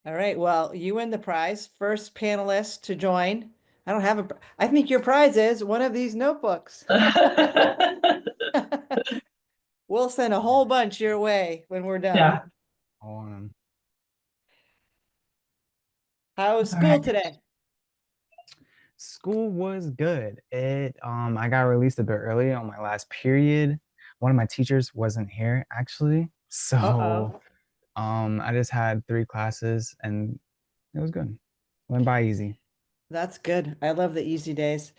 All right. Well, you win the prize. First panelist to join. I don't have a, I think your prize is one of these notebooks. We'll send a whole bunch your way when we're done. Yeah. How was All school right. today? School was good. I got released a bit early on my last period. One of my teachers wasn't here actually. So Uh-oh. I just had three classes and it was good. Went by easy. That's good. I love the easy days.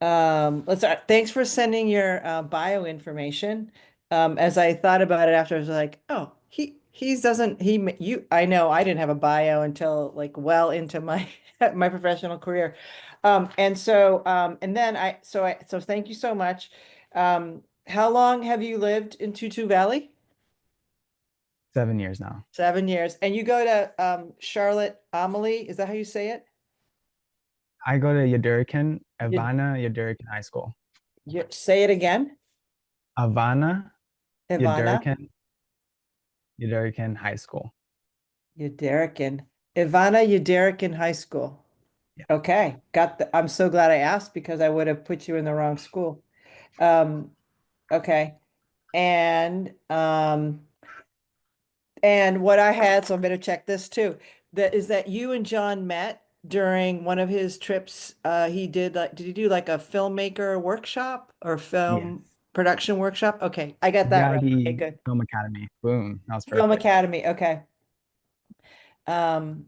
Let's start. Thanks for sending your bio information. As I thought about it after, I was like, oh, he doesn't you. I know I didn't have a bio until like well into my my professional career, and then so thank you so much. How long have you lived in Tutu Valley? 7 years now. 7 years, and you go to Charlotte Amalie. Is that how you say it? I go to Yadurican, You, Ivana Yadurican High School. you say it again, Ivana Ivana. Yadurican, Yadurican High School. Yuderican. Ivana Yuderican High School. Yeah. Okay, I'm so glad I asked because I would have put you in the wrong school. Um, okay. And and what I had, so I'm gonna check this too. That is that you and John met during one of his trips. He did like did he do like a filmmaker workshop or film Yes. production workshop? Okay, I got that right. Okay, YABE good. Film Academy. Boom. That was Film perfect. Academy. Okay. Um,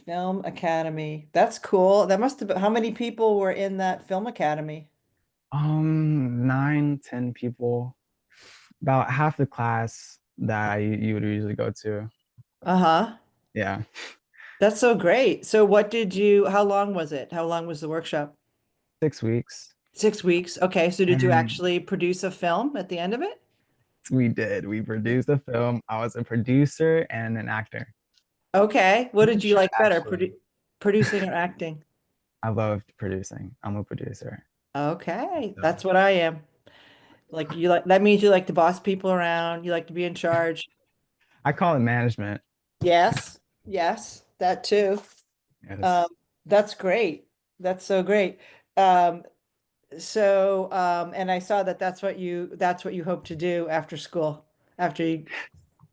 Film Academy. That's cool. That must have been, how many people were in that Film Academy? 9, 10 people. About half the class that you would usually go to. Uh-huh. Yeah, That's so great. So how long was it? How long was the workshop? 6 weeks. 6 weeks. Okay. So did you And actually produce a film at the end of it? we did. We produced a film. I was a producer and an actor. Okay. What did you Intern, like better, actually. producing or acting? I loved producing. I'm a producer. Okay. So That's what I am. Like you like that means you like to boss people around, you like to be in charge. I call it management. Yes. Yes, that too. Um, Yes. that's great. That's so great. Um, and I saw that that's what you hope to do after school. After you,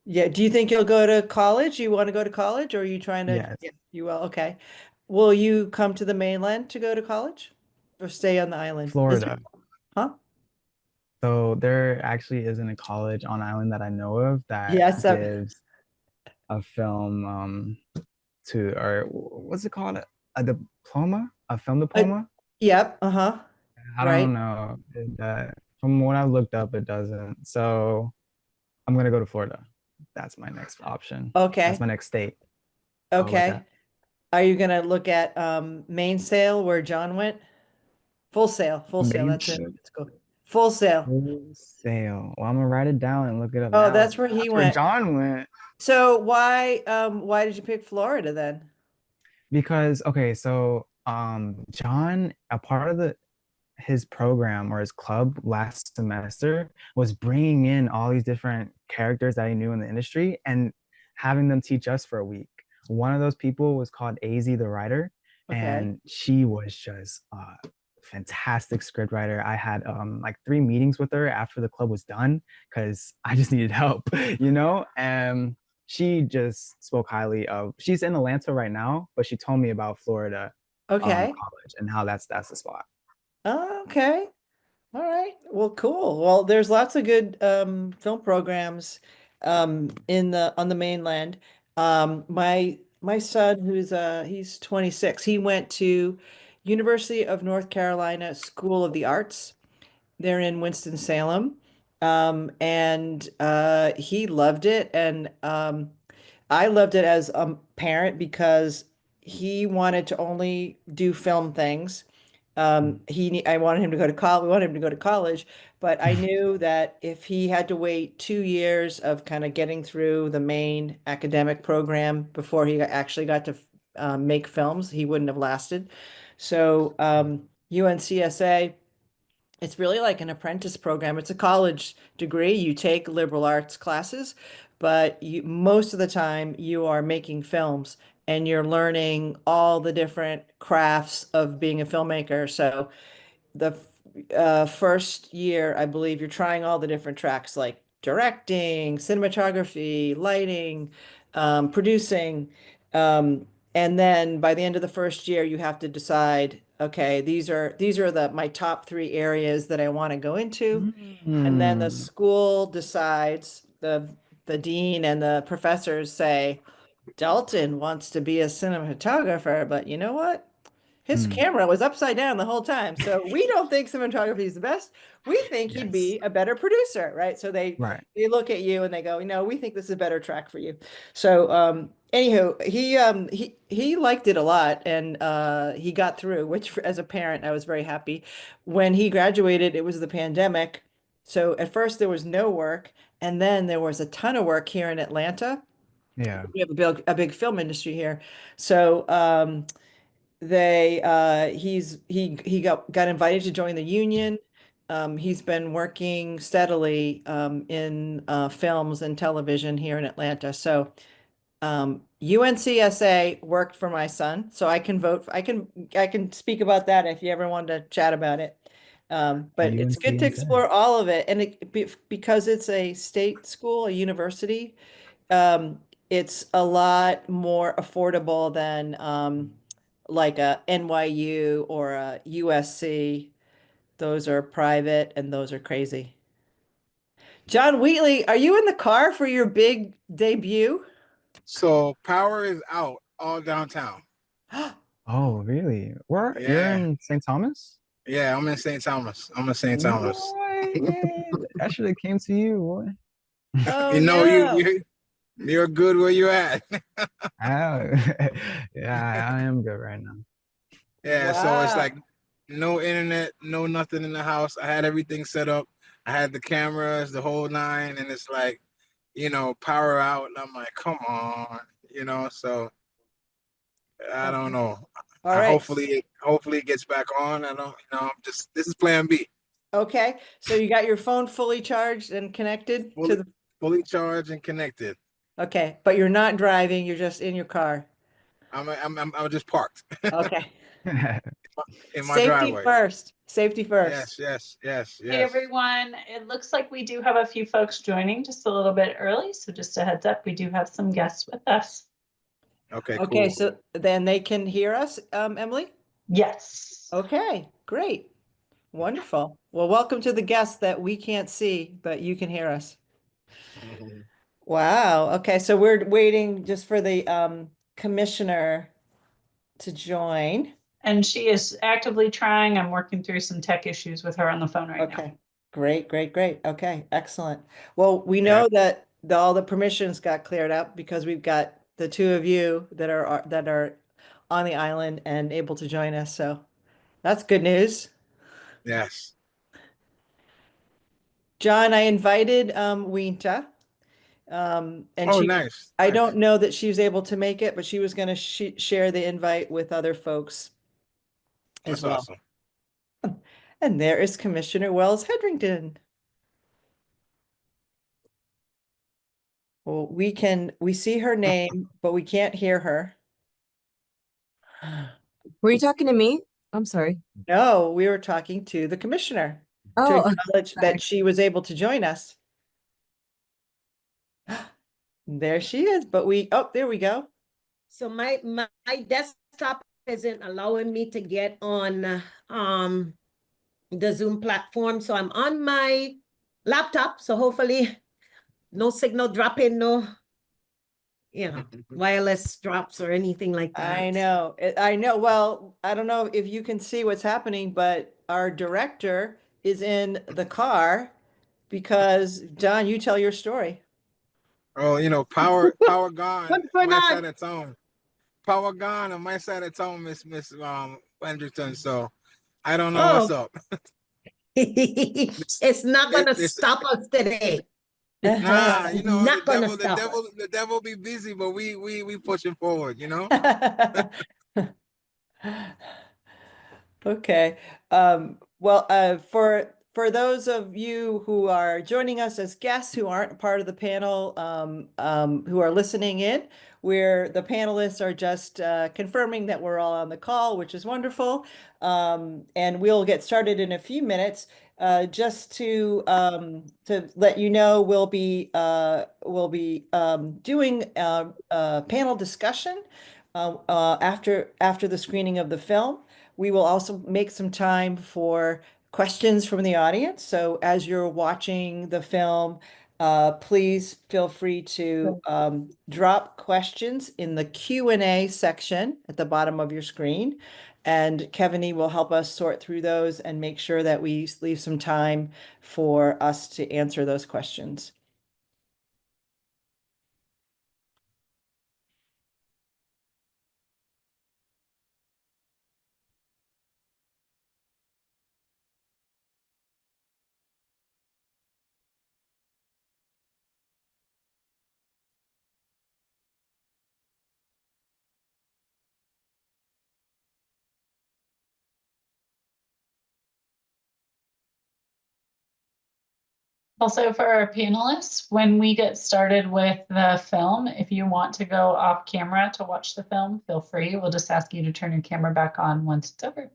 yeah. Do you think you'll go to college? You want to go to college, or are you trying to? Yes. Yeah, you will. Okay. Will you come to the mainland to go to college, or stay on the island? Is there, Florida. huh? So there actually isn't a college on island that I know of that Yes. gives a film to or what's it called? A diploma? A film Uh, diploma? yep. Uh-huh. I Right. don't know. From what I looked up, it doesn't. So I'm gonna go to Florida. That's my next option. That's Okay. my next state I'll look Okay. at. Are you gonna look at Mainsail where John went? Full Sail. Full Sail. That's it. Mainsail. Let's go. Full Sail. Full sail. Well, I'm gonna write it down and look it up Oh, now. that's where he That's where went. John went. So why did you pick Florida then? Because okay, so John, a part of the his program or his club last semester was bringing in all these different characters that he knew in the industry and having them teach us for a week. One of those people was called AZ the writer, Okay. and she was just a fantastic script writer. I had like 3 meetings with her after the club was done because I just needed help, you know? And she just spoke highly of she's in Atlanta right now, but she told me about Florida Okay. college and how that's the spot. Oh, okay. All right. Well, cool. Well, there's lots of good film programs in the on the mainland. My son, he's 26, he went to University of North Carolina School of the Arts. They're in Winston-Salem. And he loved it. And I loved it as a parent because he wanted to only do film things. I wanted him to go to college. We wanted him to go to college, but I knew that if he had to wait 2 years of kind of getting through the main academic program before he actually got to make films, he wouldn't have lasted. So UNCSA. It's really like an apprentice program. It's a college degree. You take liberal arts classes, but most of the time you are making films and you're learning all the different crafts of being a filmmaker. So the first year, I believe you're trying all the different tracks like directing, cinematography, lighting, producing. And then by the end of the first year, you have to decide, okay, these are my top three areas that I want to go into. And then the Mm, school decides, the dean and the professors say, Dalton wants to be a cinematographer, but you know what? His mm. camera was upside down the whole time. So we don't think cinematography is the best. We think he'd Yes. be a better producer, right? So Right. they look at you and they go, no, we think this is a better track for you. So anywho, he liked it a lot and he got through, which as a parent, I was very happy. When he graduated, it was the pandemic. So at first there was no work, and then there was a ton of work here in Atlanta. Yeah. We have a big film industry here. So he got invited to join the union. He's been working steadily in films and television here in Atlanta. So UNCSA worked for my son, so I can vote. I can speak about that if you ever want to chat about it. But it's UNC good to and say. explore all of it, and because it's a state school, a university, it's a lot more affordable than like a NYU or a USC. Those are private and those are crazy. John Wheatley, are you in the car for your big debut? So power is out all downtown. Oh, really? Where you're Yeah, in St. Thomas? yeah. I'm in St. Thomas. I'm in St. Thomas. What? Man, I should have came to you, boy. Oh You know, no. you're good where you at. Ah, yeah, I am good right now. Yeah. So it's like Wow. no internet, no nothing in the house. I had everything set up. I had the cameras, the whole nine, and it's like, power out, and I'm like, come on, So I don't Okay. know. All I right. hopefully it gets back on. I don't, I'm just this is Plan B. Okay. So you got your phone fully charged and connected to Fully the, fully charged and connected. okay, but you're not driving, you're just in your car. I'm just parked Okay. in my Safety driveway. first. Safety first. Yes, yes, yes, Hey yes. everyone, it looks like we do have a few folks joining just a little bit early, so just a heads up, we do have some guests with us. Okay, Okay, cool. so then they can hear us, Emily? Yes. Okay, great. Wonderful. Well, welcome to the guests that we can't see, but you can hear us. Mhm. Wow. Okay, so we're waiting just for the commissioner to join. And she is actively trying. I'm working through some tech issues with her on the phone right now. Okay. Great, great, great. Okay, excellent. Well, we Yeah, know that all the permissions got cleared up because we've got the two of you that are on the island and able to join us. So that's good news. yes. John, I invited Winta, and Oh, nice, I don't nice. know that she was able to make it, but she was going to share the invite with other folks as That's well. awesome. And there is Commissioner Wells Hedrington. Well, we see her name, but we can't hear her. Were you talking to me? I'm sorry. No, we were talking to the commissioner to Oh, acknowledge sorry. that she was able to join us. There she is, but there we go. So my desktop isn't allowing me to get on the Zoom platform. So I'm on my laptop. So hopefully no signal dropping, no, wireless drops or anything like I that. know. I know. Well, I don't know if you can see what's happening, but our director is in the car because John, you tell your story. Oh, power gone. What's going My on? side of town. Power gone on my side of town, Miss Anderson. So I don't know what's Oh, up. This, it's not this, gonna this stop us today. nah, It's not gonna stop us. the devil be busy, but we pushing forward. Okay. Well, for for those of you who are joining us as guests who aren't part of the panel, who are listening in, where the panelists are just confirming that we're all on the call, which is wonderful. And we'll get started in a few minutes. Just to let you know, we'll be doing a panel discussion after the screening of the film. We will also make some time for questions from the audience. So as you're watching the film, please feel free to drop questions in the Q&A section at the bottom of your screen. And Kevin will help us sort through those and make sure that we leave some time for us to answer those questions. Also for our panelists, when we get started with the film, if you want to go off camera to watch the film, feel free. We'll just ask you to turn your camera back on once it's over.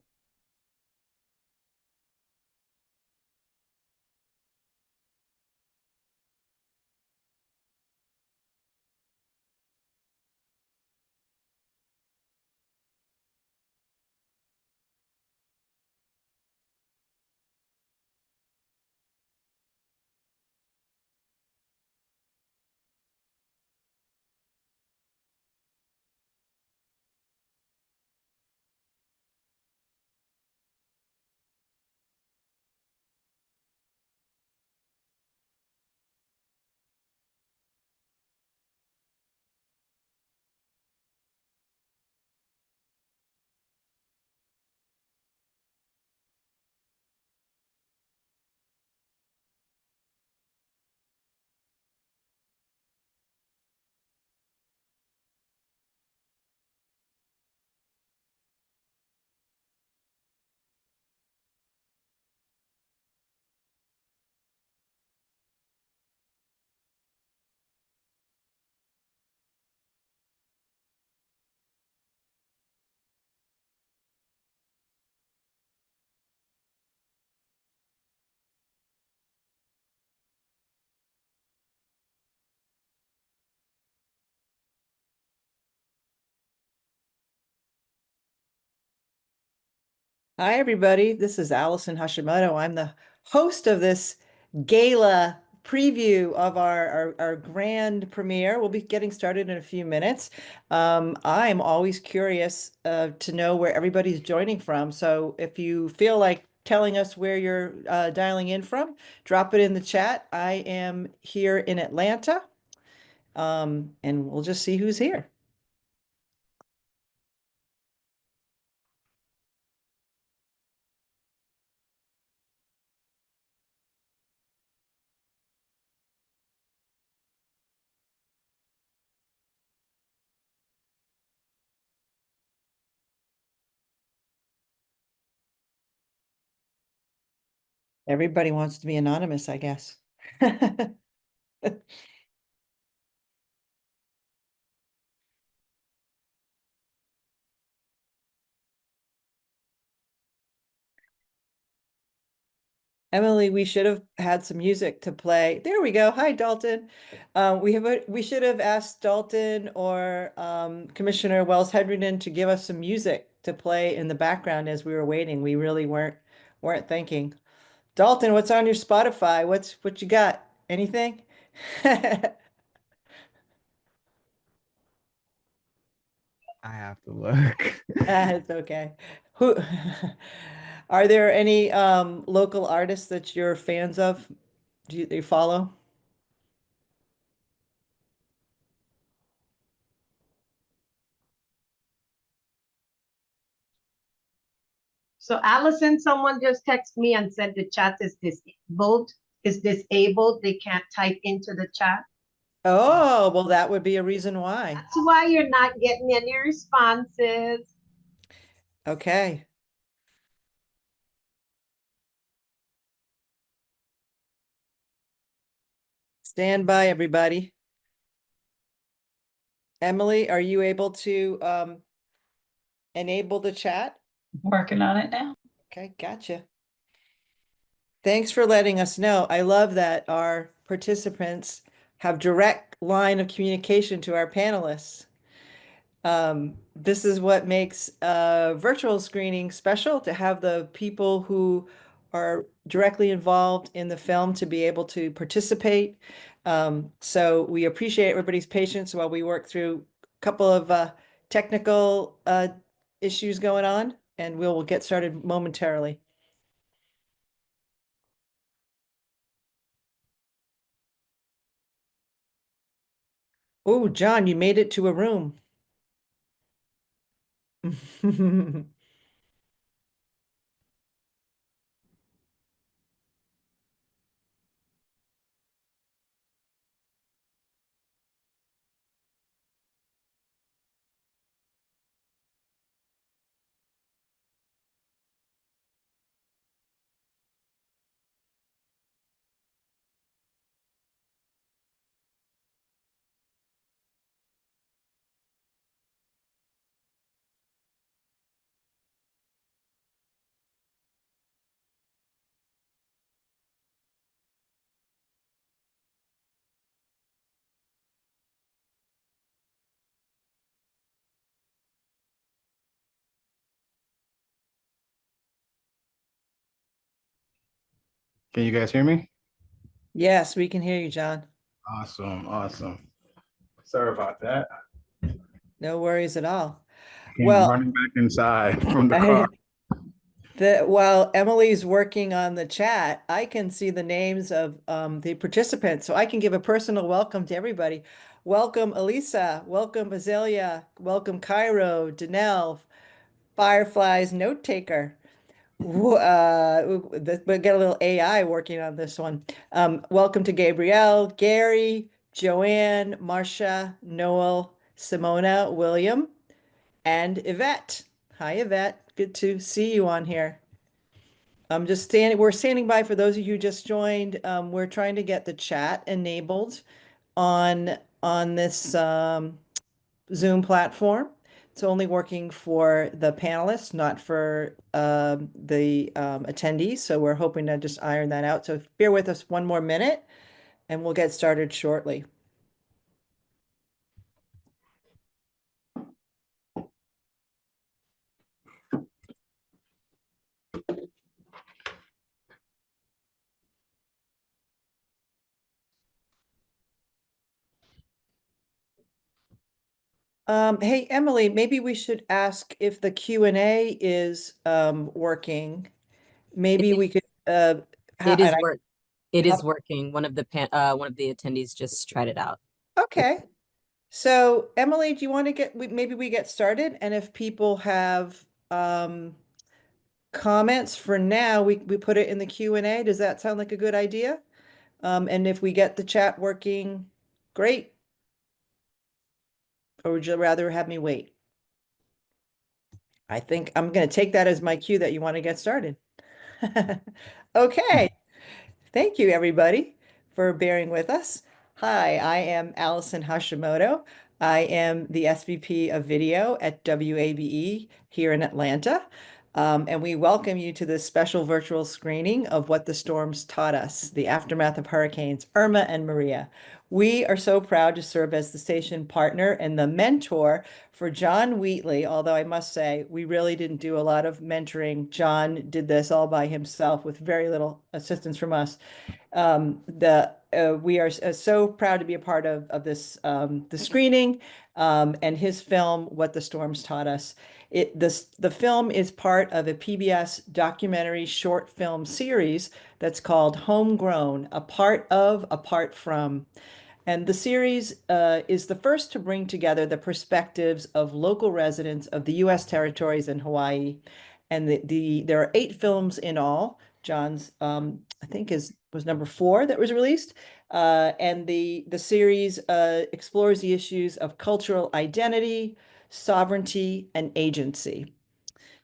Hi, everybody. This is Allison Hashimoto. I'm the host of this gala preview of our grand premiere. We'll be getting started in a few minutes. I'm always curious to know where everybody's joining from. So if you feel like telling us where you're dialing in from, drop it in the chat. I am here in Atlanta, and we'll just see who's here. Everybody wants to be anonymous, I guess. Emily, we should have had some music to play. There we go. Hi, Dalton. We should have asked Dalton or Commissioner Wells Hedrington to give us some music to play in the background as we were waiting. We really weren't thinking. Dalton, what's on your Spotify? What you got? Anything? I have to look. It's okay. Who are there any local artists that you're fans of? Do you follow? So Allison, someone just texted me and said the chat is disabled. Is disabled. They can't type into the chat. Oh, well, that would be a reason why. That's why you're not getting any responses. Okay. Stand by, everybody. Emily, are you able to enable the chat? Working on it now. Okay, gotcha. Thanks for letting us know. I love that our participants have direct line of communication to our panelists. This is what makes virtual screening special, to have the people who are directly involved in the film to be able to participate. So we appreciate everybody's patience while we work through a couple of technical issues going on, and we'll get started momentarily. Oh, John, you made it to a room. Can you guys hear me? Yes, we can hear you, John. Awesome, awesome. Sorry about that. No worries at all. Came Well, running back inside from the car. While Emily's working on the chat, I can see the names of the participants, so I can give a personal welcome to everybody. Welcome, Elisa. Welcome, Azalea. Welcome, Cairo, Danelle, Firefly's note taker. We'll get a little AI working on this one. Welcome to Gabrielle, Gary, Joanne, Marcia, Noel, Simona, William, and Yvette. Hi, Yvette. Good to see you on here. We're standing by for those of you who just joined. We're trying to get the chat enabled on this Zoom platform. It's only working for the panelists, not for the attendees. So we're hoping to just iron that out. So bear with us one more minute and we'll get started shortly. Hey, Emily, maybe we should ask if the Q&A is working. Maybe we could It is and work. It how- is working. One of the attendees just tried it out. okay. So Emily, do you want to maybe we get started? And if people have comments for now, we put it in the Q&A. Does that sound like a good idea? And if we get the chat working, great. Or would you rather have me wait? I think I'm going to take that as my cue that you want to get started. Okay. Thank you, everybody, for bearing with us. Hi, I am Allison Hashimoto. I am the SVP of Video at WABE here in Atlanta. And we welcome you to this special virtual screening of What the Storms Taught Us, the aftermath of Hurricanes Irma and Maria. We are so proud to serve as the station partner and the mentor for John Wheatley, although I must say we really didn't do a lot of mentoring. John did this all by himself with very little assistance from us. We are so proud to be a part of this the screening and his film What the Storms Taught Us. The film is part of a PBS documentary short film series that's called Homegrown, a part of, apart from. And the series is the first to bring together the perspectives of local residents of the U.S. territories and Hawaii. And there are 8 films in all. John's, I think, was number 4 that was released. And the series explores the issues of cultural identity, sovereignty, and agency.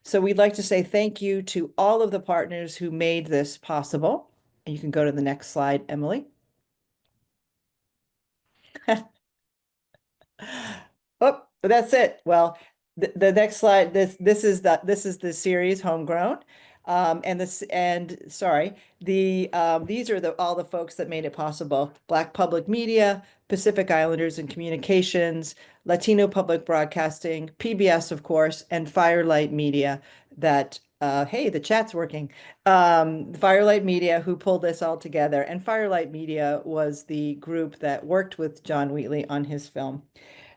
So we'd like to say thank you to all of the partners who made this possible. And you can go to the next slide, Emily. Oh, that's it. Well, the next slide, this is the series Homegrown. And this and sorry, these are all the folks that made it possible. Black Public Media, Pacific Islanders and Communications, Latino Public Broadcasting, PBS, of course, and Firelight Media that hey, the chat's working. Firelight Media who pulled this all together. And Firelight Media was the group that worked with John Wheatley on his film.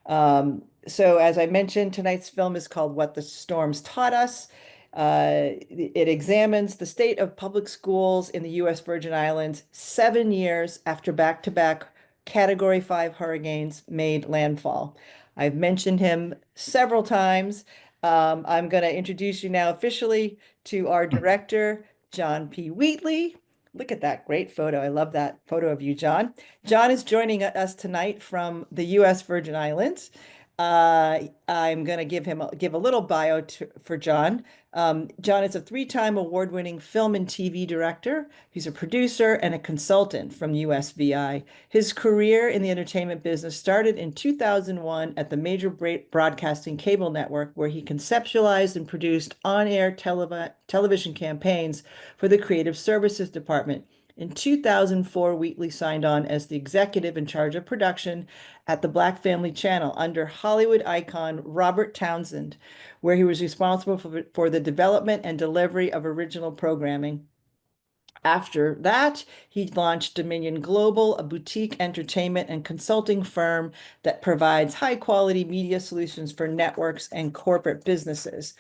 So as I mentioned, tonight's film is called What the Storms Taught Us. It examines the state of public schools in the U.S. Virgin Islands 7 years after back-to-back Category 5 hurricanes made landfall. I've mentioned him several times. I'm going to introduce you now officially to our director, John P. Wheatley. Look at that great photo. I love that photo of you, John. John is joining us tonight from the U.S. Virgin Islands. I'm going to give a little bio for John. John is a three-time award-winning film and TV director. He's a producer and a consultant from USVI. His career in the entertainment business started in 2001 at the major broadcasting cable network, where he conceptualized and produced on-air television campaigns for the Creative Services Department. In 2004, Wheatley signed on as the executive in charge of production at the Black Family Channel under Hollywood icon Robert Townsend, where he was responsible for the development and delivery of original programming. After that, he launched Dominion Global, a boutique entertainment and consulting firm that provides high-quality media solutions for networks and corporate businesses.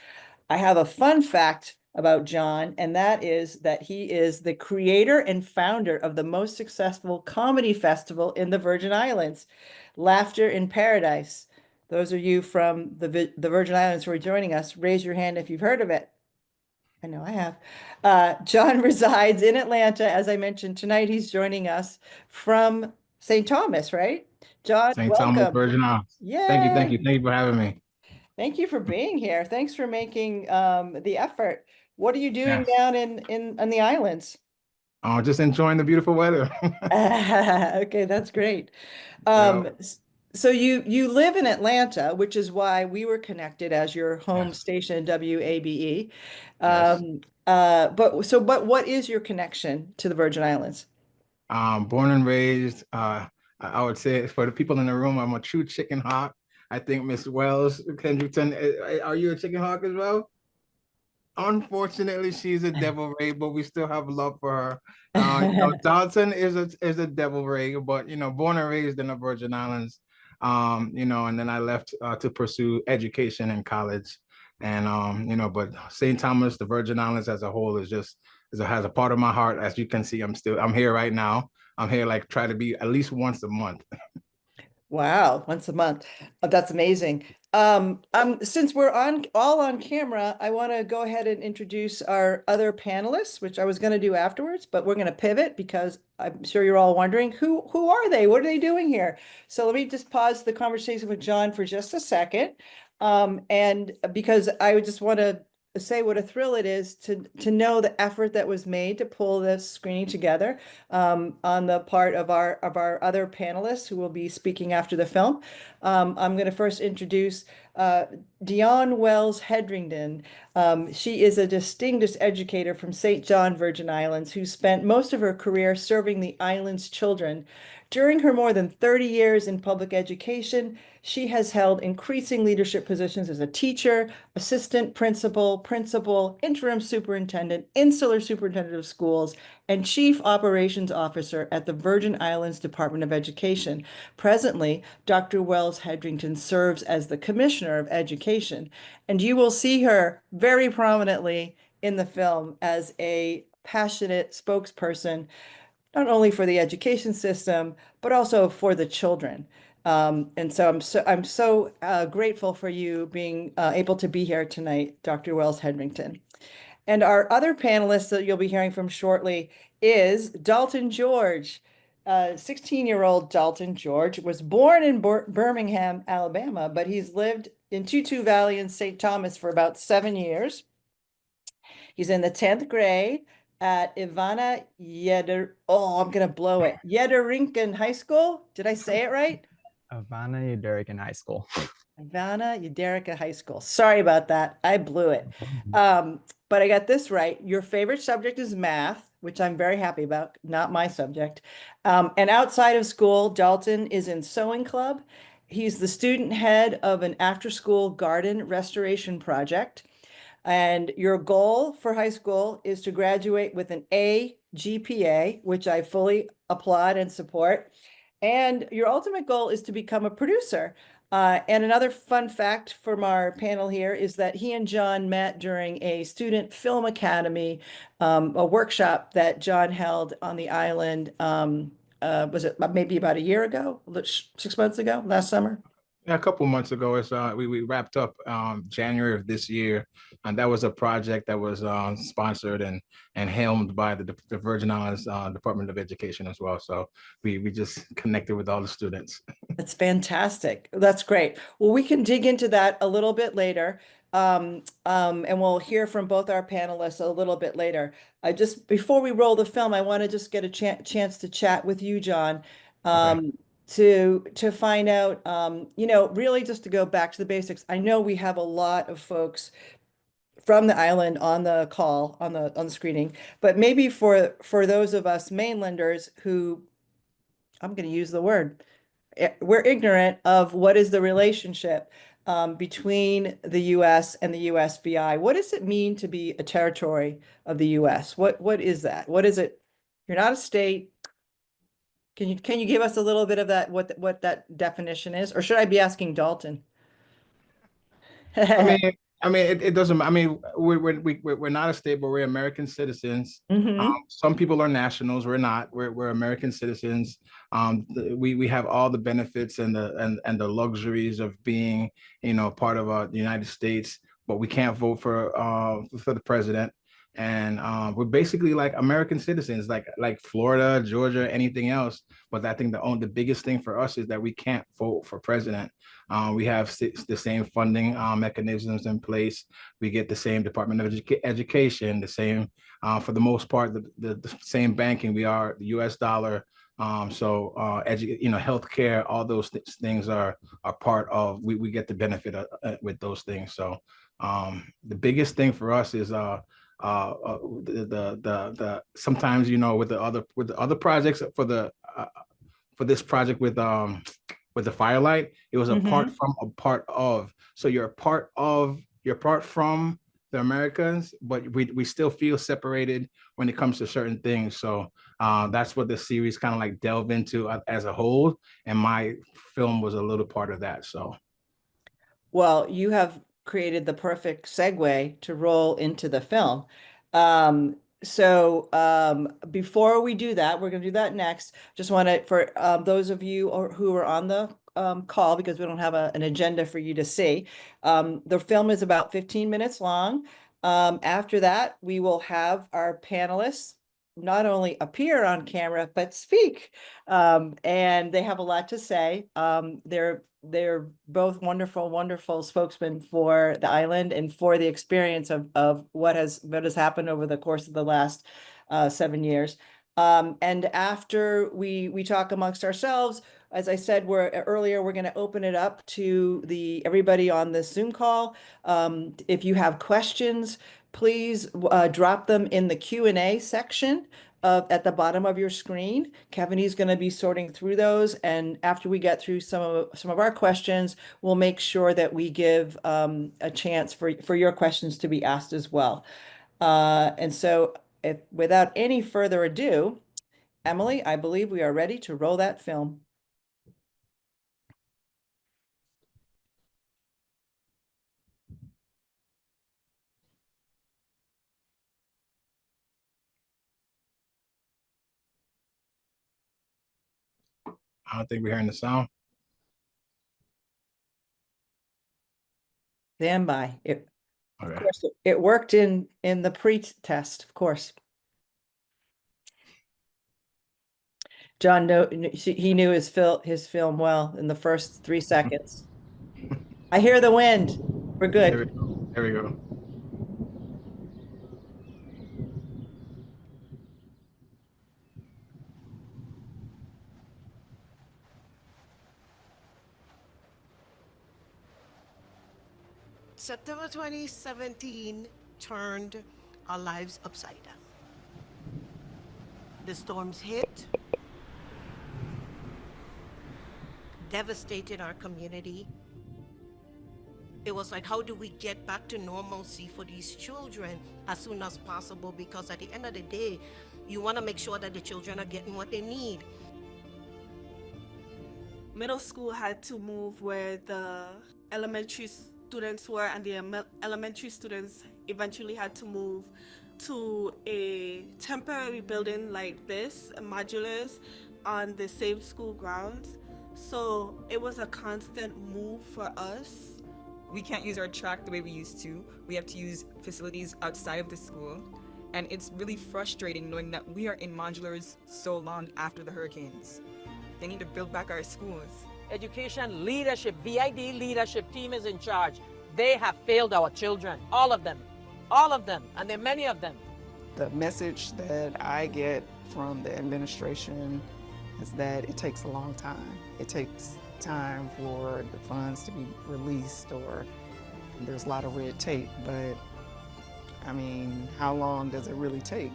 I have a fun fact about John, and that is that he is the creator and founder of the most successful comedy festival in the Virgin Islands, Laughter in Paradise. Those of you from the Virgin Islands who are joining us, raise your hand if you've heard of it. I know I have. John resides in Atlanta. As I mentioned, tonight he's joining us from St. Thomas, right? John, St. Thomas welcome. Virgin Islands. Thank Yay. you for having me. Thank you for being here. Thanks for making the effort. What are you doing Yes. down in on the islands? Oh, just enjoying the beautiful weather. Okay, that's great. Well, So you live in Atlanta, which is why we were connected as your home yes, station, WABE. yes. But what is your connection to the Virgin Islands? Born and raised, I would say for the people in the room, I'm a true chicken hawk. I think Miss Wells, Kendrickton, are you a chicken hawk as well? Unfortunately, she's a devil ray, but we still have love for her. Dalton is a devil ray, but born and raised in the Virgin Islands. And then I left to pursue education in college. And but St. Thomas, the Virgin Islands as a whole has a part of my heart. As you can see, I'm here right now. I'm here like try to be at least once a month. Wow, once a month. That's amazing. Since we're all on camera, I want to go ahead and introduce our other panelists, which I was going to do afterwards, but we're going to pivot because I'm sure you're all wondering who are they? What are they doing here? So let me just pause the conversation with John for just a second. And because I would just want to say what a thrill it is to know the effort that was made to pull this screening together on the part of our other panelists who will be speaking after the film. I'm going to first introduce Dionne Wells Hedrington. She is a distinguished educator from St. John, Virgin Islands, who spent most of her career serving the island's children. During her more than 30 years in public education, she has held increasing leadership positions as a teacher, assistant principal, interim superintendent, insular superintendent of schools, and chief operations officer at the Virgin Islands Department of Education. Presently, Dr. Wells Hedrington serves as the Commissioner of Education, and you will see her very prominently in the film as a passionate spokesperson, not only for the education system, but also for the children. And so I'm so grateful for you being able to be here tonight, Dr. Wells Hedrington. And our other panelist that you'll be hearing from shortly is Dalton George. 16-year-old Dalton George was born in Birmingham, Alabama, but he's lived in Tutu Valley in St. Thomas for about 7 years. He's in the 10th grade at I'm going to blow it. Yederinken High School. Did I say it right? Ivana Uderic in high school. Ivana Uderica High School. Sorry about that. I blew it. But I got this right. Your favorite subject is math, which I'm very happy about, not my subject. And outside of school, Dalton is in sewing club. He's the student head of an after-school garden restoration project. And your goal for high school is to graduate with an A GPA, which I fully applaud and support. And your ultimate goal is to become a producer. And another fun fact from our panel here is that he and John met during a student film academy, a workshop that John held on the island. Was it maybe about a year ago, 6 months ago, last summer? Yeah, a couple months ago, we wrapped up January of this year, and that was a project that was sponsored and helmed by the Virgin Islands Department of Education as well. So we just connected with all the students. That's fantastic. That's great. Well, we can dig into that a little bit later. And we'll hear from both our panelists a little bit later. Just before we roll the film, I want to just get a chance to chat with you, John, Okay. to find out, really just to go back to the basics. I know we have a lot of folks from the island on the call, on the screening, but maybe for those of us mainlanders who, I'm going to use the word, we're ignorant of what is the relationship between the U.S. and the USVI. What does it mean to be a territory of the U.S.? What is that? What is it? You're not a state. Can you give us a little bit of that, what that definition is? Or should I be asking Dalton? I mean, it doesn't. I mean, we're not a state, but we're American citizens. Hmm. Some people are nationals. We're not. We're American citizens. We have all the benefits and the luxuries of being, part of the United States, but we can't vote for the president. And we're basically like American citizens, like Florida, Georgia, anything else. But I think the biggest thing for us is that we can't vote for president. We have the same funding mechanisms in place. We get the same Department of Education, the same, for the most part, the same banking. We are the U.S. dollar. Healthcare, all those things are part of. We get the benefit with those things. So the biggest thing for us is the sometimes with the other projects for this project with the Firelight, it was a part Hmm. from a part of. So you're part from the Americans, but we still feel separated when it comes to certain things. So that's what the series kind of like delve into as a whole. And my film was a little part of that. So Well, you have created the perfect segue to roll into the film. Before we do that, we're going to do that next. Just want to, for those of you who are on the call, because we don't have an agenda for you to see, the film is about 15 minutes long. After that, we will have our panelists not only appear on camera, but speak. And they have a lot to say. They're both wonderful, wonderful spokesmen for the island and for the experience of what has happened over the course of the last 7 years. And after we talk amongst ourselves, as I said earlier, we're going to open it up to everybody on this Zoom call. If you have questions, please drop them in the Q&A section at the bottom of your screen. Kevin is going to be sorting through those, and after we get through some of our questions, we'll make sure that we give a chance for your questions to be asked as well. And so, if without any further ado, Emily, I believe we are ready to roll that film. I don't think we're hearing the sound. Stand by. Of Okay. course, it worked in the pre-test, of course. John he knew his film well in the first 3 seconds. I hear the wind. We're There we good. go. There we go. September 2017 turned our lives upside down. The storms hit, devastated our community. It was like, how do we get back to normalcy for these children as soon as possible? Because at the end of the day, you want to make sure that the children are getting what they need. Middle school had to move where the elementary students were, and the elementary students eventually had to move to a temporary building like this, modulars, on the same school grounds. So it was a constant move for us. We can't use our track the way we used to. We have to use facilities outside of the school. And it's really frustrating knowing that we are in modulars so long after the hurricanes. They need to build back our schools. Education leadership, VID leadership team is in charge. They have failed our children, all of them, and there are many of them. The message that I get from the administration is that it takes a long time. It takes time for the funds to be released, or there's a lot of red tape, but I mean, how long does it really take?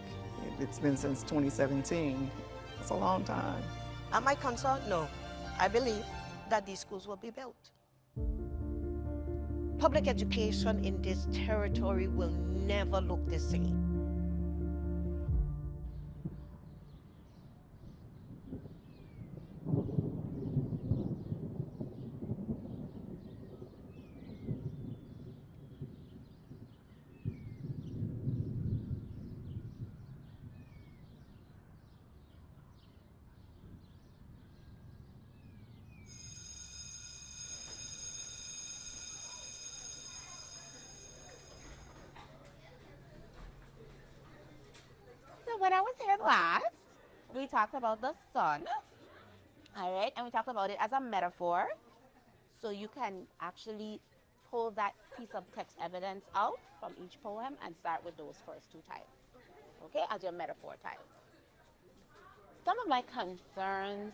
It's been since 2017. It's a long time. Am I concerned? No. I believe that these schools will be built. Public education in this territory will never look the same. When I was here last, we talked about the sun, all right? And we talked about it as a metaphor. So you can actually pull that piece of text evidence out from each poem and start with those first two tiles, okay, as your metaphor tile. Some of my concerns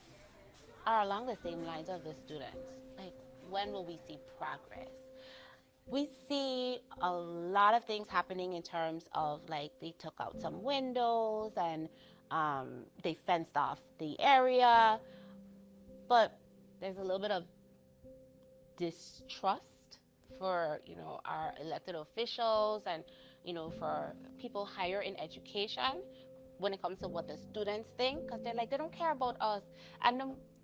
are along the same lines of the students. Like, when will we see progress? We see a lot of things happening in terms of, like, they took out some windows and they fenced off the area, but there's a little bit of distrust for, you know, our elected officials and, you know, for people higher in education when it comes to what the students think, because they're like, they don't care about us. And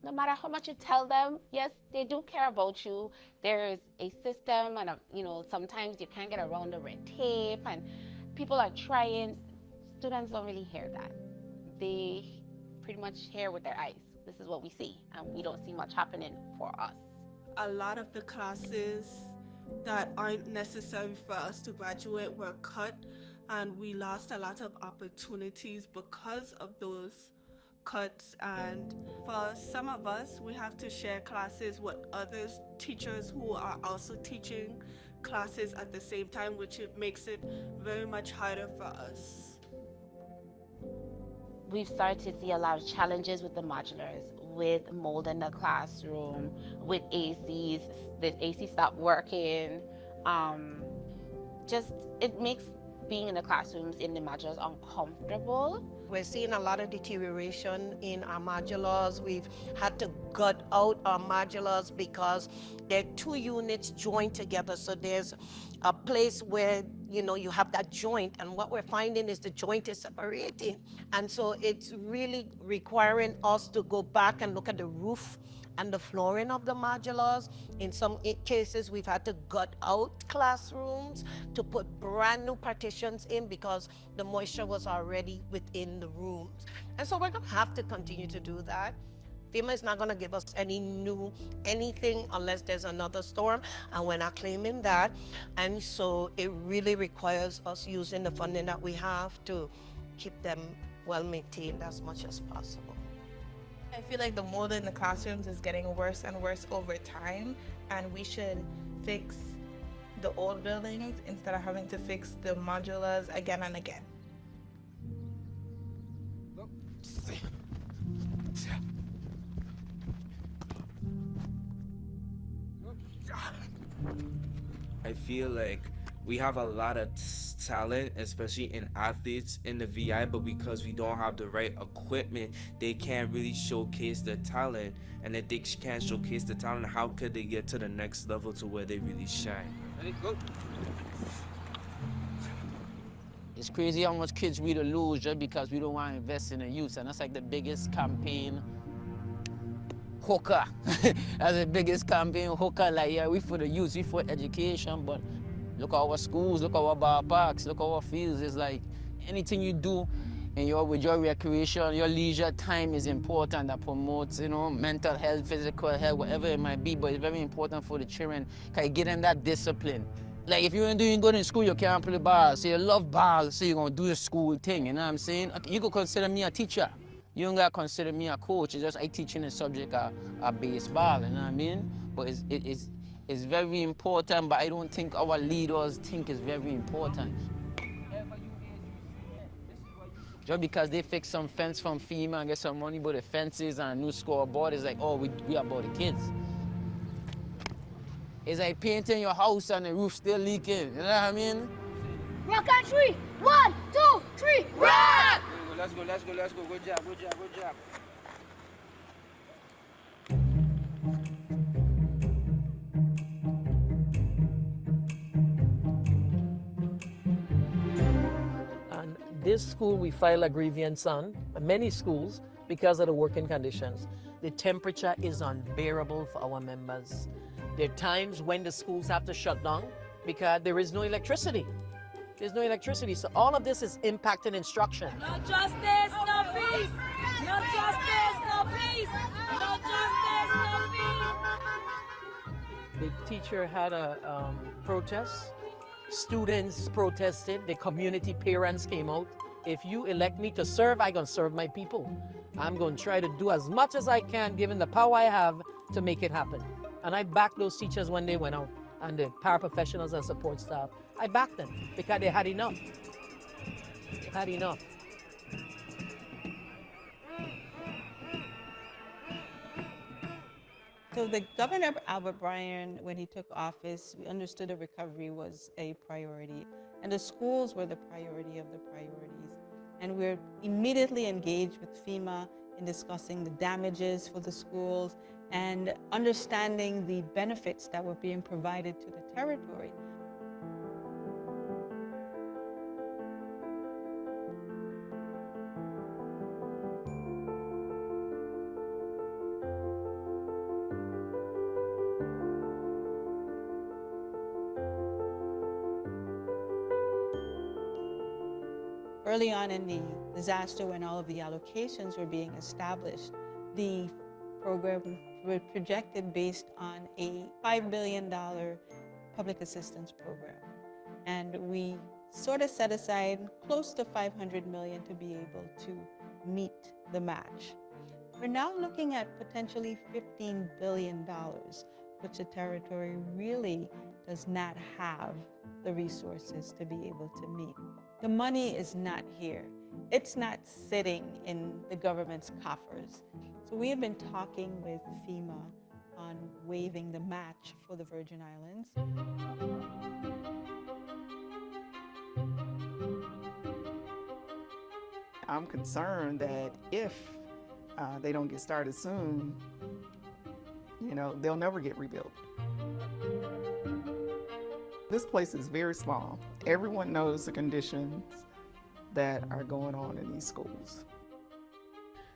no matter how much you tell them, yes, they do care about you. There's a system, and you know, sometimes you can't get around the red tape, and people are trying. Students don't really hear that. They pretty much hear with their eyes. This is what we see, and we don't see much happening for us. A lot of the classes that aren't necessary for us to graduate were cut, and we lost a lot of opportunities because of those cuts. And for some of us, we have to share classes with other teachers who are also teaching classes at the same time, which makes it very much harder for us. We've started to see a lot of challenges with the modulars, with mold in the classroom, with ACs. The AC stopped working. Just, it makes being in the classrooms in the modulars uncomfortable. We're seeing a lot of deterioration in our modulars. We've had to gut out our modulars because they're two units joined together. So there's a place where, you know, you have that joint, and what we're finding is the joint is separating. And so it's really requiring us to go back and look at the roof and the flooring of the modulars. In some cases, we've had to gut out classrooms to put brand new partitions in because the moisture was already within the rooms. And so we're gonna have to continue to do that. FEMA is not gonna give us anything unless there's another storm, and we're not claiming that. And so it really requires us using the funding that we have to keep them well maintained as much as possible. I feel like the mold in the classrooms is getting worse and worse over time, and we should fix the old buildings instead of having to fix the modulars again and again. I feel like we have a lot of talent, especially in athletes in the VI, but because we don't have the right equipment, they can't really showcase their talent. And if they can't showcase the talent, how could they get to the next level to where they really shine? Ready, go. It's crazy how much kids we lose just because we don't want to invest in the youth. And that's like the biggest campaign hooker. That's the biggest campaign hooker. Like, yeah, we for the youth, we for education, but look at our schools, look at our ballparks, look at our fields. It's like anything you do with your recreation, your leisure time is important. That promotes, mental health, physical health, whatever it might be. But it's very important for the children. Can you get them that discipline? Like if you ain't doing good in school, you can't play ball. So you love ball, so you're gonna do the school thing. You know what I'm saying? You could consider me a teacher. You don't gotta consider me a coach. It's just I teaching the subject of baseball. You know what I mean? But it's very important. But I don't think our leaders think it's very important. Just because they fix some fence from FEMA and get some money for the fences and a new scoreboard, it's like, oh, we about the kids. It's like painting your house and the roof still leaking. You know what I mean? Rock on three. 1, 2, 3, rock! Let's go. Good job. And this school we file a grievance on, many schools, because of the working conditions. The temperature is unbearable for our members. There are times when the schools have to shut down because there is no electricity. There's no electricity, so all of this is impacting instruction. No justice, no peace. No justice, no peace. No justice, no peace. The teacher had a protest. Students protested. The community parents came out. If you elect me to serve, I'm going to serve my people. I'm going to try to do as much as I can, given the power I have, to make it happen. And I backed those teachers when they went out, and the paraprofessionals and support staff. I backed them because they had enough. They had enough. So the Governor Albert Bryan, when he took office, we understood that recovery was a priority, and the schools were the priority of the priorities. And we're immediately engaged with FEMA in discussing the damages for the schools and understanding the benefits that were being provided to the territory. Early on in the disaster, when all of the allocations were being established, the program was projected based on a $5 billion public assistance program. And we sort of set aside close to $500 million to be able to meet the match. We're now looking at potentially $15 billion, which the territory really does not have the resources to be able to meet. The money is not here. It's not sitting in the government's coffers. So we have been talking with FEMA on waiving the match for the Virgin Islands. I'm concerned that if they don't get started soon, they'll never get rebuilt. This place is very small. Everyone knows the conditions that are going on in these schools.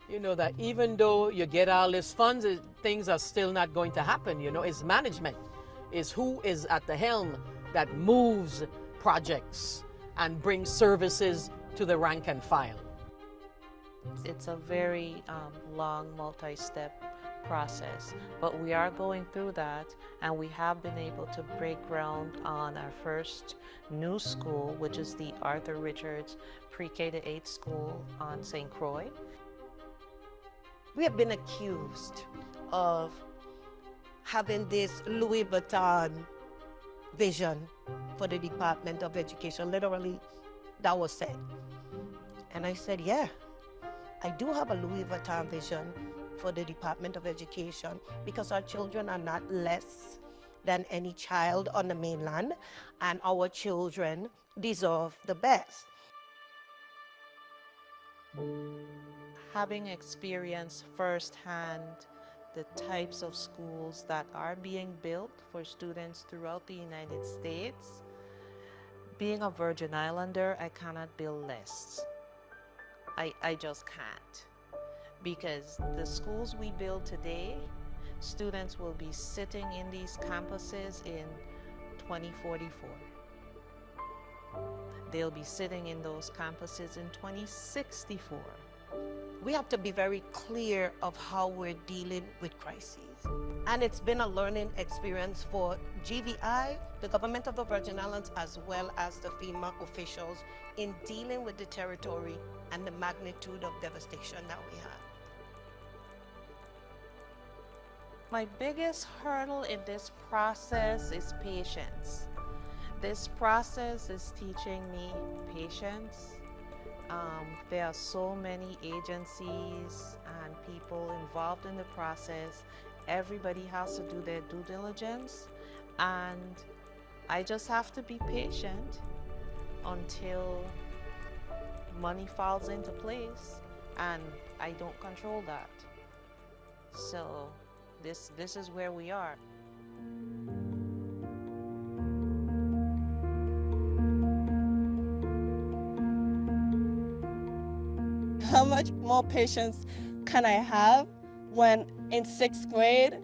You know that even though you get all these funds, things are still not going to happen. It's management. It's who is at the helm that moves projects and brings services to the rank and file. It's a very long, multi-step process, but we are going through that, and we have been able to break ground on our first new school, which is the Arthur Richards Pre-K to 8 school on St. Croix. We have been accused of having this Louis Vuitton vision for the Department of Education. Literally, that was said. And I said, yeah, I do have a Louis Vuitton vision for the Department of Education, because our children are not less than any child on the mainland, and our children deserve the best. Having experienced firsthand the types of schools that are being built for students throughout the United States, being a Virgin Islander, I cannot build less. I just can't. Because the schools we build today, students will be sitting in these campuses in 2044. They'll be sitting in those campuses in 2064. We have to be very clear of how we're dealing with crises. And it's been a learning experience for GVI, the government of the Virgin Islands, as well as the FEMA officials in dealing with the territory and the magnitude of devastation that we have. My biggest hurdle in this process is patience. This process is teaching me patience. There are so many agencies and people involved in the process. Everybody has to do their due diligence, and I just have to be patient until money falls into place, and I don't control that. So this is where we are. How much more patience can I have when in 6th grade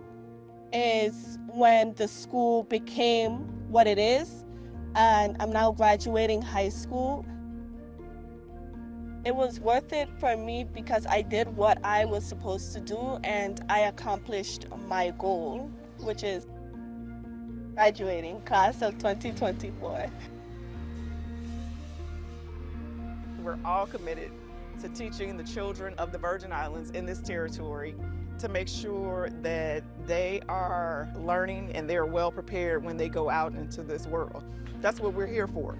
is when the school became what it is, and I'm now graduating high school? It was worth it for me because I did what I was supposed to do and I accomplished my goal, which is graduating class of 2024. We're all committed to teaching the children of the Virgin Islands in this territory to make sure that they are learning and they're well prepared when they go out into this world. That's what we're here for.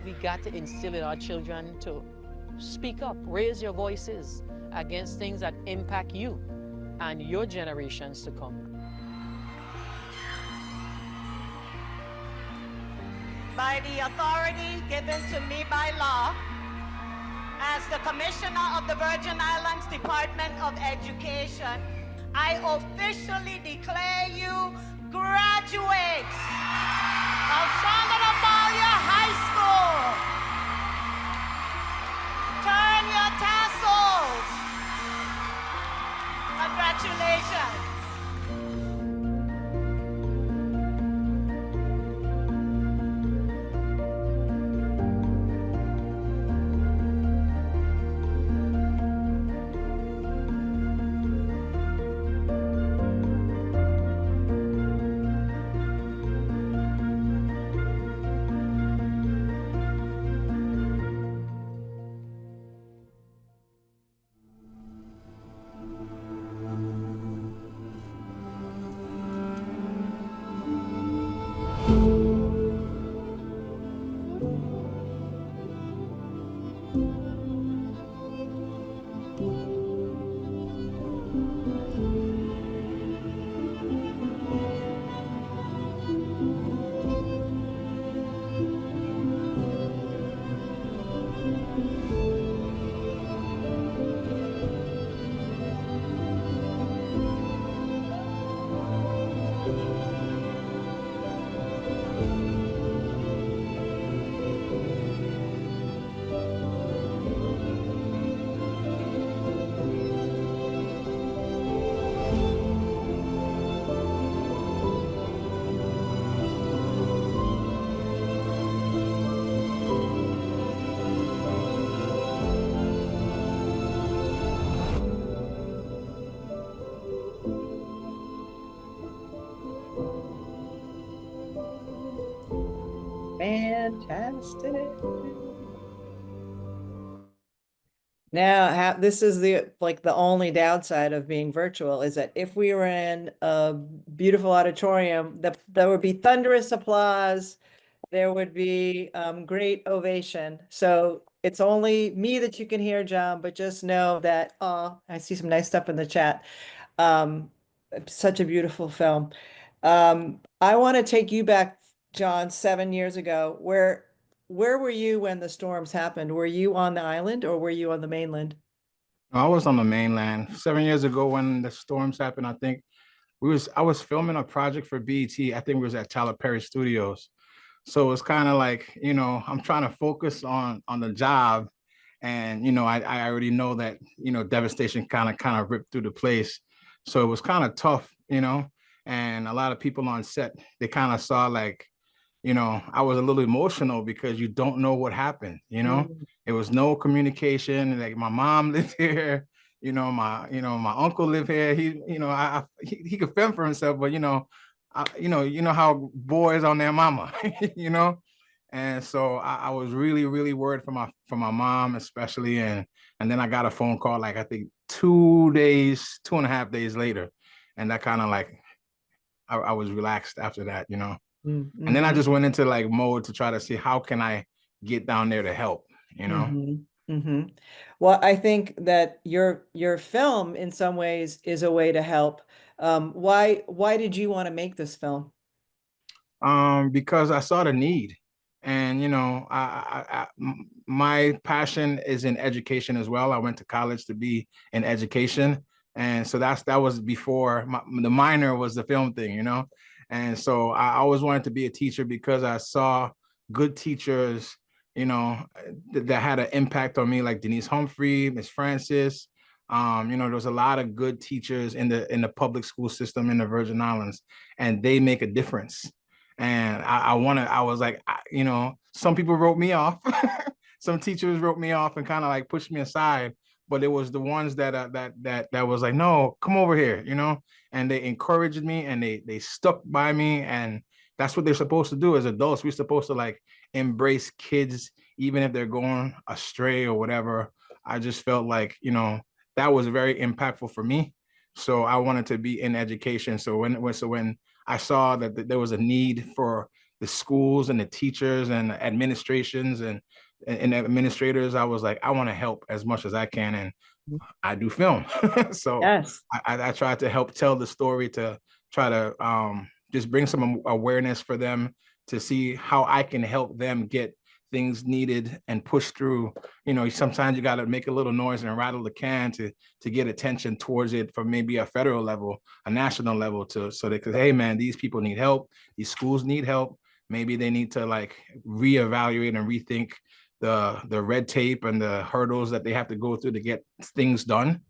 We got to instill in our children to speak up, raise your voices against things that impact you and your generations to come. By the authority given to me by law, as the Commissioner of the Virgin Islands Department of Education, I officially declare you graduates of Shanganamalia High School. Turn your tassels. Congratulations. Fantastic. Now, this is the only downside of being virtual is that if we were in a beautiful auditorium, there would be thunderous applause. There would be great ovation. So it's only me that you can hear, John, but just know that, I see some nice stuff in the chat. such a beautiful film. I want to take you back, John, 7 years ago. Where were you when the storms happened? Were you on the island or were you on the mainland? I was on the mainland 7 years ago when the storms happened. I was filming a project for BET. I think we was at Tyler Perry Studios. So it's kind of like, I'm trying to focus on the job. And, I already know that, devastation kind of ripped through the place. So it was kind of tough, and a lot of people on set, they kind of saw like, I was a little emotional because you. Know what happened, There was no communication. Like my mom lived here, my uncle lived here. He could fend for himself, but how boys on their mama, And so I was really, really worried for my mom, especially. And then I got a phone call, like I think 2.5 days later. And that kind of like I was relaxed after that. Mm-hmm. And then I just went into like mode to try to see how can I get down there to help. Mm-hmm. Mm-hmm. Well, I think that your film in some ways is a way to help. Why did you want to make this film? Because I saw the need, and my passion is in education as well. I went to college to be in education, and so that was before the minor was the film thing. And so I always wanted to be a teacher because I saw good teachers, that had an impact on me, like Denise Humphrey, Miss Francis. There was a lot of good teachers in the public school system in the Virgin Islands, and they make a difference. And I was like, some people wrote me off. Some teachers wrote me off and kind of like pushed me aside. But it was the ones that was like, no, come over here, and they encouraged me and they stuck by me. And that's what they're supposed to do as adults. We're supposed to like embrace kids, even if they're going astray or whatever. I just felt like, that was very impactful for me. So I wanted to be in education. So when I saw that there was a need for the schools and the teachers and the administrations and administrators, I was like, I want to help as much as I can. And I do film. So yes. I tried to help tell the story, to try to just bring some awareness for them, to see how I can help them get things needed and push through. Sometimes you got to make a little noise and rattle the can to get attention towards it from maybe a federal level, a national level, so they could, hey man, these people need help, these schools need help. Maybe they need to like reevaluate and rethink the red tape and the hurdles that they have to go through to get things done.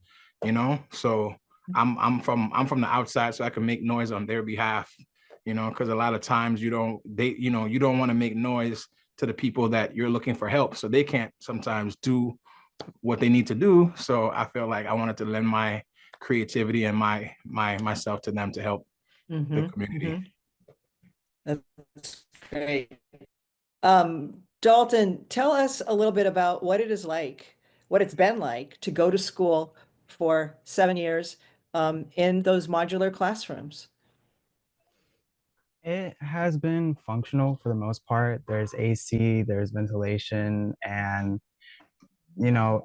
So I'm from the outside, so I can make noise on their behalf. Because a lot of times you don't want to make noise to the people that you're looking for help, so they can't sometimes do what they need to do. So I felt like I wanted to lend my creativity and myself to them to help the community. That's great. Dalton, tell us a little bit about what it is like, what it's been like to go to school for 7 years in those modular classrooms. It has been functional for the most part. There's AC, there's ventilation, and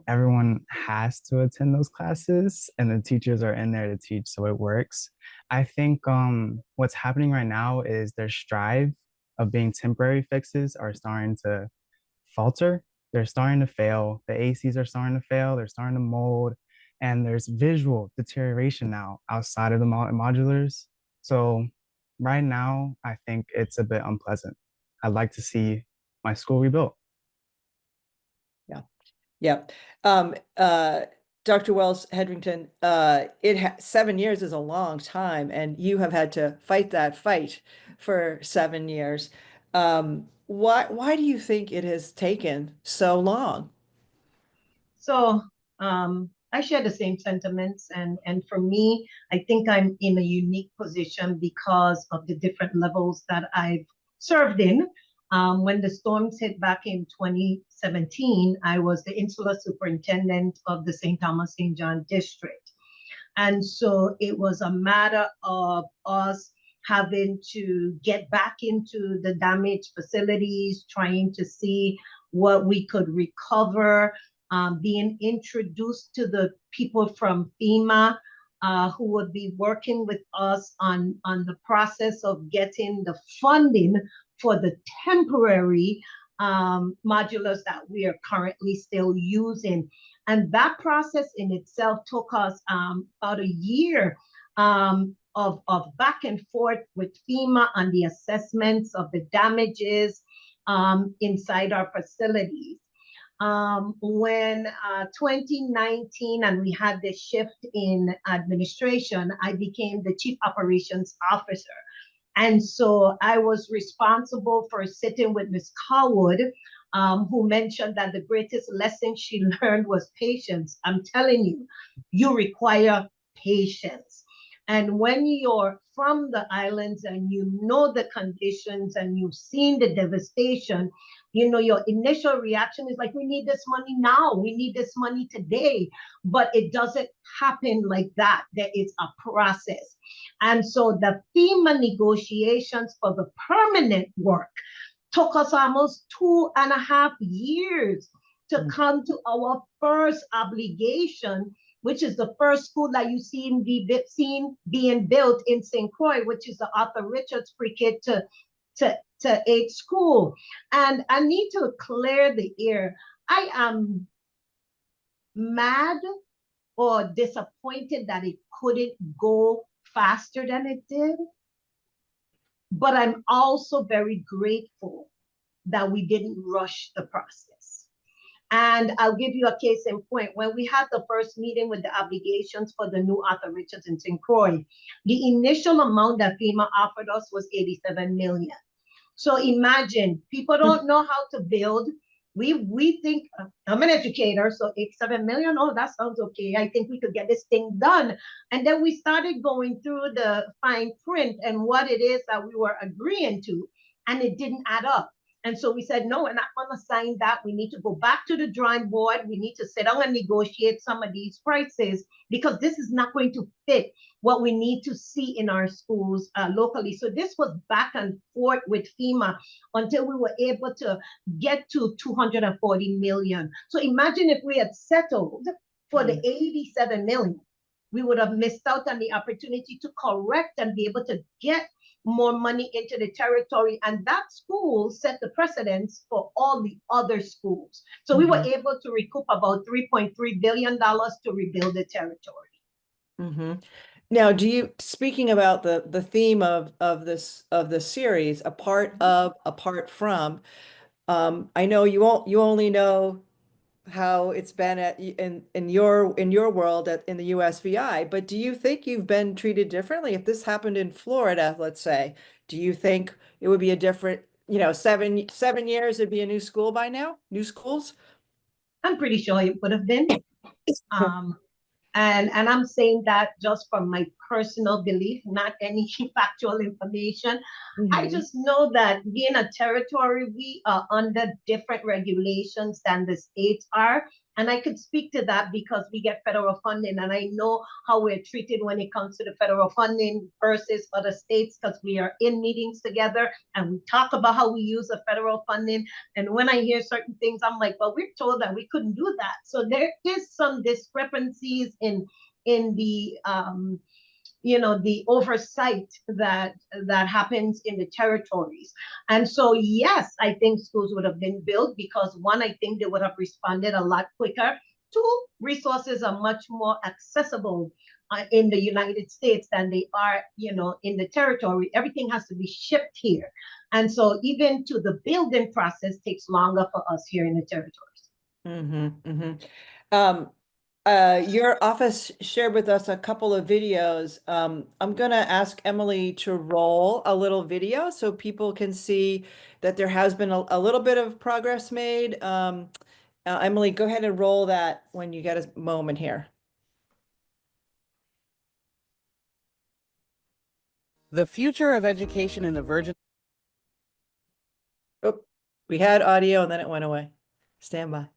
everyone has to attend those classes, and the teachers are in there to teach, so it works. I think what's happening right now is their strive of being temporary fixes are starting to falter. They're starting to fail. The ACs are starting to fail. They're starting to mold, and there's visual deterioration now outside of the modulars. So right now, I think it's a bit unpleasant. I'd like to see my school rebuilt. Yeah. Dr. Wells Hedrington, 7 years is a long time, and you have had to fight that fight for 7 years. Why do you think it has taken so long? So I share the same sentiments, and for me, I think I'm in a unique position because of the different levels that I've served in. When the storms hit back in 2017, I was the Insular Superintendent of the St. Thomas St. John District. And so it was a matter of us having to get back into the damaged facilities, trying to see what we could recover, being introduced to the people from FEMA, who would be working with us on the process of getting the funding for the temporary modulars that we are currently still using. And that process in itself took us about a year of back and forth with FEMA on the assessments of the damages inside our facilities. When 2019 and we had this shift in administration, I became the Chief Operations Officer. And so I was responsible for sitting with Ms. Cowwood, who mentioned that the greatest lesson she learned was patience. I'm telling you, you require patience. And when you're from the islands and you know the conditions and you've seen the devastation, you know, your initial reaction is like, we need this money now. We need this money today. But it doesn't happen like that. There is a process. And so the FEMA negotiations for the permanent work took us almost 2.5 years to come to our first obligation, which is the first school that you seen being built in St. Croix, which is the Arthur Richards pre-K to 8 school. And I need to clear the air. I am mad or disappointed that it couldn't go faster than it did. But I'm also very grateful that we didn't rush the process. And I'll give you a case in point. When we had the first meeting with the obligations for the new Arthur Richards in St. Croix, the initial amount that FEMA offered us was $87 million. So imagine, people don't know how to build. We think, I'm an educator, so $87 million, oh, that sounds okay. I think we could get this thing done. And then we started going through the fine print and what it is that we were agreeing to, and it didn't add up. And so we said, no, we're not going to sign that. We need to go back to the drawing board. We need to sit down and negotiate some of these prices because this is not going to fit what we need to see in our schools locally. So this was back and forth with FEMA until we were able to get to $240 million. So imagine if we had settled for the $87 million, we would have missed out on the opportunity to correct and be able to get more money into the territory. And that school set the precedence for all the other schools. So we were able to recoup about $3.3 billion to rebuild the territory. Now, speaking about the theme of the series, apart from, I know you only know how it's been in your world in the USVI, but do you think you've been treated differently? If this happened in Florida, let's say, do you think it would be a different, 7 years, it'd be a new school by now, new schools? I'm pretty sure it would have been. And I'm saying that just from my personal belief, not any factual information. I just know that being a territory, we are under different regulations than the states are. And I could speak to that because we get federal funding, and I know how we're treated when it comes to the federal funding versus other states, because we are in meetings together and we talk about how we use the federal funding. And when I hear certain things, I'm like, well, we're told that we couldn't do that. So there is some discrepancies in the the oversight that happens in the territories. And so, yes, I think schools would have been built because one, I think they would have responded a lot quicker. Two, resources are much more accessible in the United States than they are, in the territory. Everything has to be shipped here. And so even to the building process takes longer for us here in the territories. Your office shared with us a couple of videos. I'm going to ask Emily to roll a little video so people can see that there has been a little bit of progress made. Emily, go ahead and roll that when you get a moment here. The future of education in the Virgin. Oh, we had audio and then it went away. Stand by.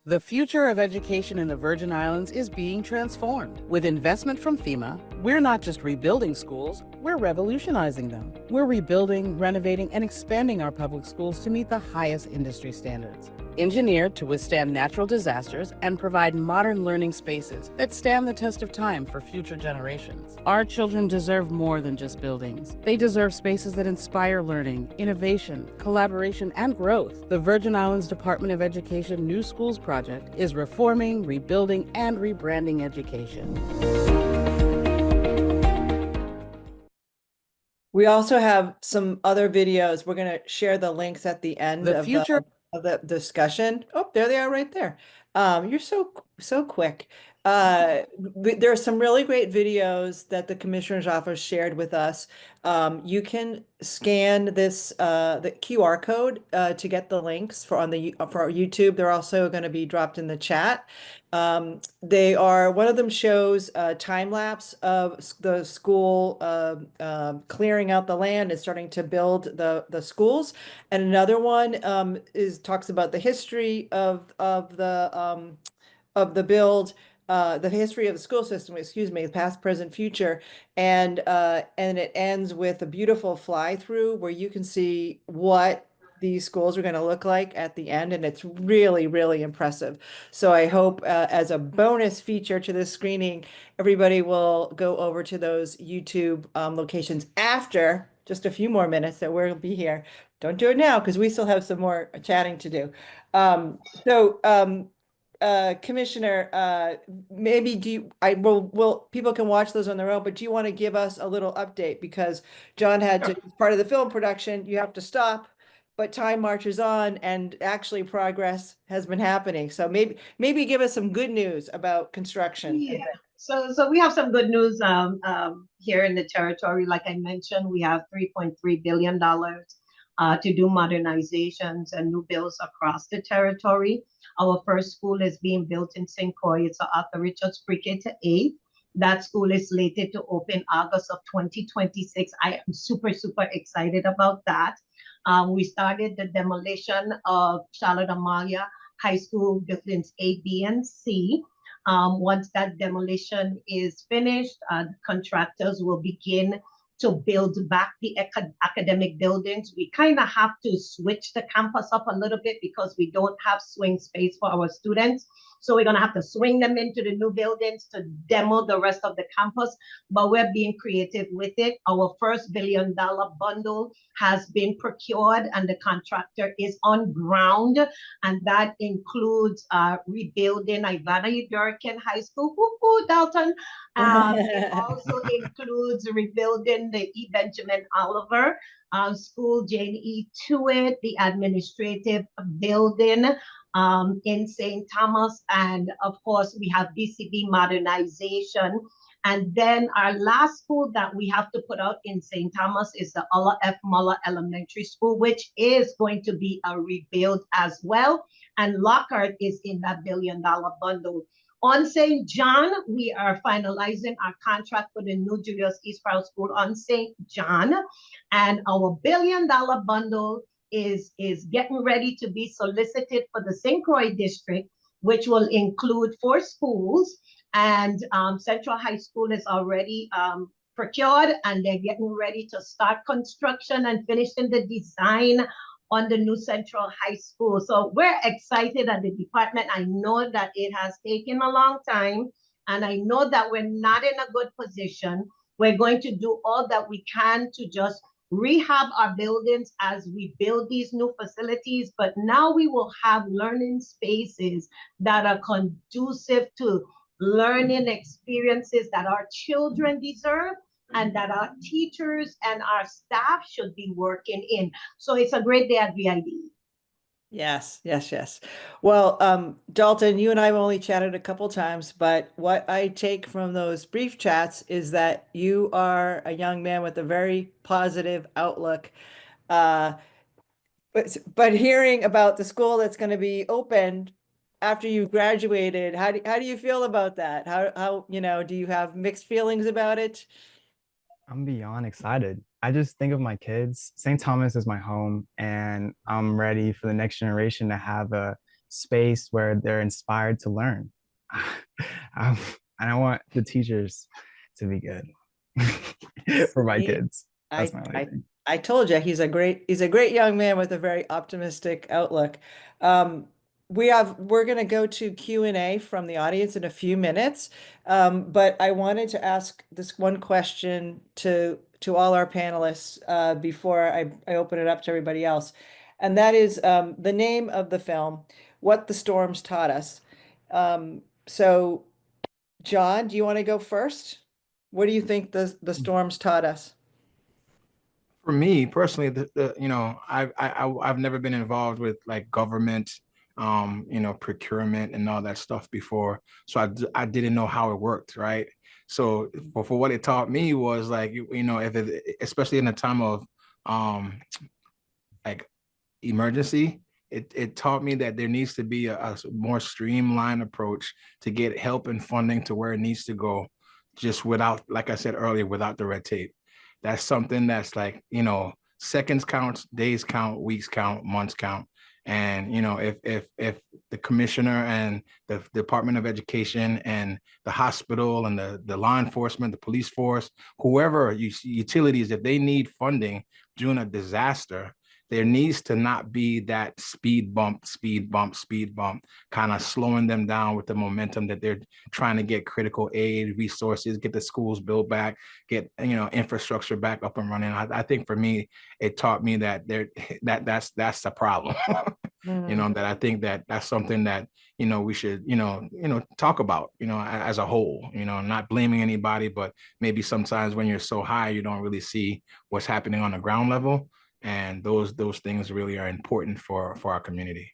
The future of education in the Virgin Islands is being transformed. With investment from FEMA, we're not just rebuilding schools, we're revolutionizing them. We're rebuilding, renovating, and expanding our public schools to meet the highest industry standards. Engineered to withstand natural disasters and provide modern learning spaces that stand the test of time for future generations. Our children deserve more than just buildings. They deserve spaces that inspire learning, innovation, collaboration, and growth. The Virgin Islands Department of Education New Schools Project is reforming, rebuilding, and rebranding education. We also have some other videos. We're going to share the links at the end The of future the discussion. Oh, there they are right there. You're so quick. There are some really great videos that the commissioner's office shared with us. You can scan this the QR code to get the links for our YouTube. They're also going to be dropped in the chat. They are, one of them shows a time lapse of the school clearing out the land and starting to build the schools, and another one talks about the history of the build, the history of the school system, excuse me, past, present, future, and it ends with a beautiful fly through where you can see what these schools are going to look like at the end, and it's really, really impressive. So I hope as a bonus feature to this screening, everybody will go over to those YouTube locations after just a few more minutes that we'll be here. Don't do it now because we still have some more chatting to do. Commissioner, maybe people can watch those on their own, but do you want to give us a little update? Because John had to, as part of the film production, you have to stop, but time marches on and actually progress has been happening. So maybe give us some good news about construction. Yeah. So we have some good news here in the territory. Like I mentioned, we have $3.3 billion to do modernizations and new builds across the territory. Our first school is being built in St. Croix. It's Arthur Richards Pre-K to 8. That school is slated to open August of 2026. I am super excited about that. We started the demolition of Charlotte Amalia High School buildings A, B, and C. Once that demolition is finished, contractors will begin to build back the academic buildings. We kind of have to switch the campus up a little bit because we don't have swing space for our students. So we're going to have to swing them into the new buildings to demo the rest of the campus, but we're being creative with it. Our first $1 billion bundle has been procured and the contractor is on ground, and that includes rebuilding Ivana Durkin High School, Dalton. It also includes rebuilding the E. Benjamin Oliver School, Jane E. Tuitt, the administrative building in St. Thomas, and of course we have BCB modernization. And then our last school that we have to put out in St. Thomas is the Ulla F. Muller Elementary School, which is going to be a rebuild as well. And Lockhart is in that $1 billion bundle. On St. John, we are finalizing our contract for the new Julius E. Sproul School on St. John. And our $1 billion bundle is getting ready to be solicited for the St. Croix district, which will include 4 schools. And Central High School is already procured, and they're getting ready to start construction and finishing the design on the new Central High School. So we're excited at the department. I know that it has taken a long time, and I know that we're not in a good position. We're going to do all that we can to just rehab our buildings as we build these new facilities, but now we will have learning spaces that are conducive to learning experiences that our children deserve and that our teachers and our staff should be working in. So it's a great day at VID. Yes. Well, Dalton, you and I have only chatted a couple times, but what I take from those brief chats is that you are a young man with a very positive outlook. But hearing about the school that's going to be opened after you graduated, how do you feel about that? How do you have mixed feelings about it? I'm beyond excited. I just think of my kids. St. Thomas is my home, and I'm ready for the next generation to have a space where they're inspired to learn. And I want the teachers to be good for my kids. That's my only thing. I told you he's a great young man with a very optimistic outlook. we're going to go to Q&A from the audience in a few minutes. But I wanted to ask this one question to all our panelists before I open it up to everybody else. And that is the name of the film, What the Storms Taught Us. So John, do you want to go first? What do you think the storms taught us? For me personally, I've never been involved with like government, procurement and all that stuff before, so I didn't know how it worked, right? So, but for what it taught me was like, if it, especially in a time of like emergency, it taught me that there needs to be a more streamlined approach to get help and funding to where it needs to go, just without, like I said earlier, without the red tape. That's something that's like, seconds count, days count, weeks count, months count. And if the commissioner and the Department of Education and the hospital and the law enforcement, the police force, whoever utilities, if they need funding during a disaster, there needs to not be that speed bump, kind of slowing them down with the momentum that they're trying to get critical aid, resources, get the schools built back, get infrastructure back up and running. I think for me, it taught me that that's the problem. That I think that's something that we should talk about as a whole. Not blaming anybody, but maybe sometimes when you're so high, you don't really see what's happening on the ground level. And those things really are important for our community.